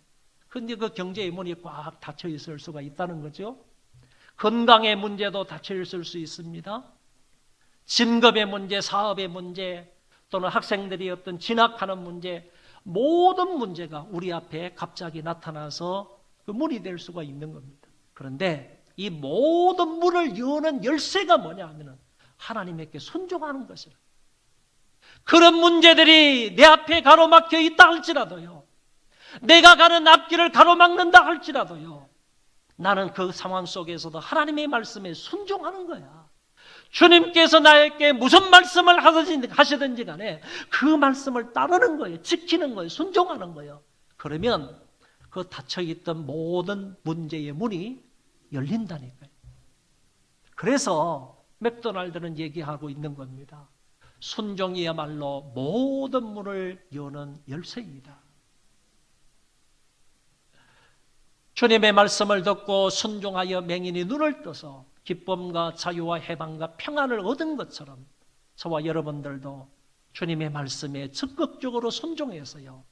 그런데 그 경제의 문이 꽉 닫혀 있을 수가 있다는 거죠. 건강의 문제도 닫혀 있을 수 있습니다. 진급의 문제, 사업의 문제, 또는 학생들이 어떤 진학하는 문제, 모든 문제가 우리 앞에 갑자기 나타나서 그 문이 될 수가 있는 겁니다. 그런데 이 모든 문을 여는 열쇠가 뭐냐 하면 하나님께 순종하는 것이라. 그런 문제들이 내 앞에 가로막혀 있다 할지라도요, 내가 가는 앞길을 가로막는다 할지라도요, 나는 그 상황 속에서도 하나님의 말씀에 순종하는 거야. 주님께서 나에게 무슨 말씀을 하시든지 간에 그 말씀을 따르는 거예요. 지키는 거예요. 순종하는 거예요. 그러면 그 닫혀있던 모든 문제의 문이 열린다니까요. 그래서 맥도날드는 얘기하고 있는 겁니다. 순종이야말로 모든 문을 여는 열쇠입니다. 주님의 말씀을 듣고 순종하여 맹인이 눈을 떠서 기쁨과 자유와 해방과 평안을 얻은 것처럼 저와 여러분들도 주님의 말씀에 적극적으로 순종해서요,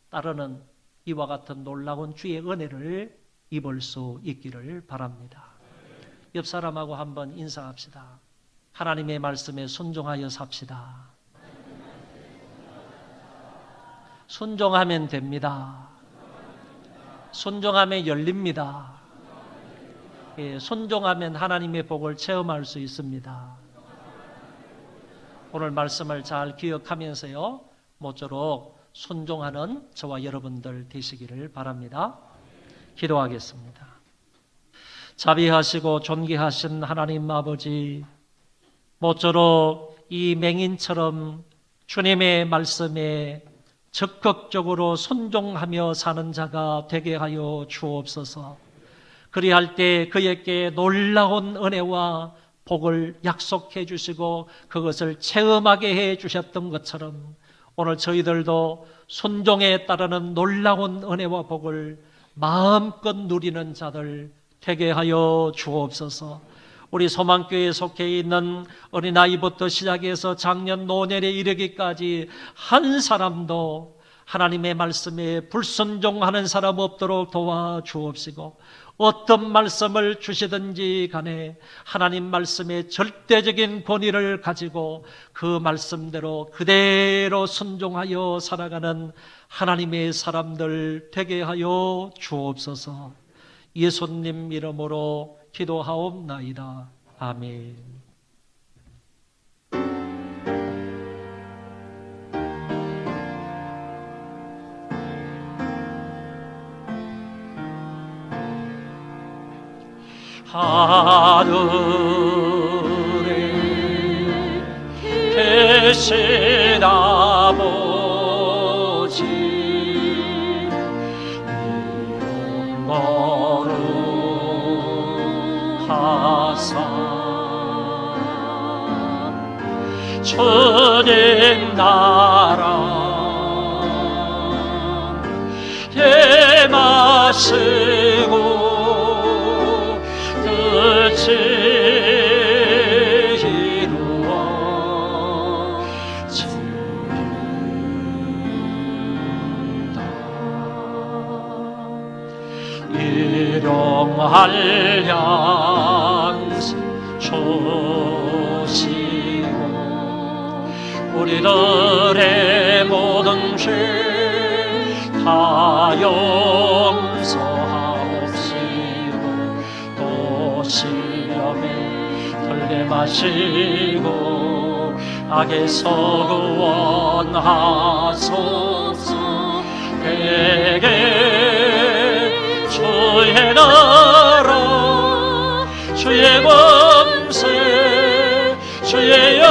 따르는 이와 같은 놀라운 주의 은혜를 입을 수 있기를 바랍니다. 옆 사람하고 한번 인사합시다. 하나님의 말씀에 순종하여 삽시다. 순종하면 됩니다. 순종하면 열립니다. 예, 순종하면 하나님의 복을 체험할 수 있습니다. 오늘 말씀을 잘 기억하면서요, 모쪼록 순종하는 저와 여러분들 되시기를 바랍니다. 기도하겠습니다. 자비하시고 존귀하신 하나님 아버지, 모쪼록 이 맹인처럼 주님의 말씀에 적극적으로 순종하며 사는 자가 되게 하여 주옵소서. 그리할 때 그에게 놀라운 은혜와 복을 약속해 주시고 그것을 체험하게 해 주셨던 것처럼 오늘 저희들도 순종에 따르는 놀라운 은혜와 복을 마음껏 누리는 자들 되게 하여 주옵소서. 우리 소망교회에 속해 있는 어린아이부터 시작해서 장년 노년에 이르기까지 한 사람도 하나님의 말씀에 불순종하는 사람 없도록 도와주옵시고, 어떤 말씀을 주시든지 간에 하나님 말씀의 절대적인 권위를 가지고 그 말씀대로 그대로 순종하여 살아가는 하나님의 사람들 되게 하여 주옵소서. 예수님 이름으로 기도하옵나이다. 아멘. 하늘에 계신 아버지, 이름 거룩하사 주님 나라 예마시고 뜻이 이루어진다. 일용할 양식 주시고 우리들의 모든 죄 다 용서하옵시고 또 시험에 들게 마시고 악에서 구원하소서. 내게 주의 나라 주의 권세 주의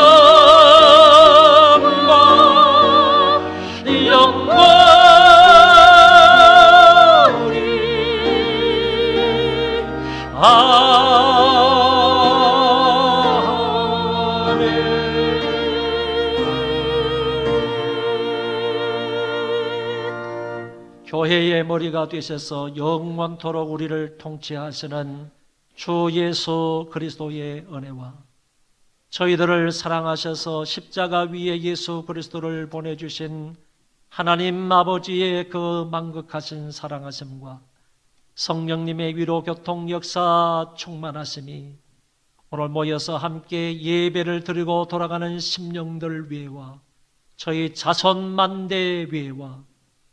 교회의 머리가 되셔서 영원토록 우리를 통치하시는 주 예수 그리스도의 은혜와 저희들을 사랑하셔서 십자가 위에 예수 그리스도를 보내주신 하나님 아버지의 그 만극하신 사랑하심과 성령님의 위로 교통 역사 충만하심이 오늘 모여서 함께 예배를 드리고 돌아가는 심령들 위에와 저희 자손 만대 위에와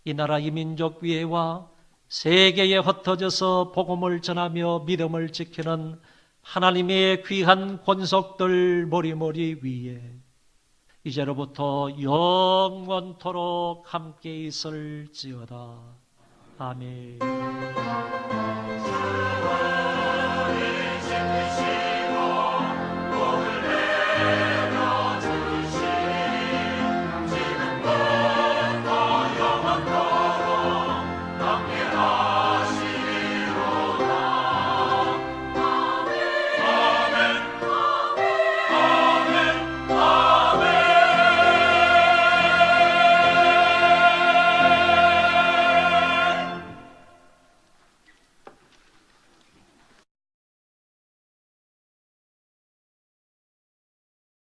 이 나라 이 민족 위에와 세계에 흩어져서 복음을 전하며 믿음을 지키는 하나님의 귀한 권속들 머리머리 위에 이제로부터 영원토록 함께 있을지어다. 아멘.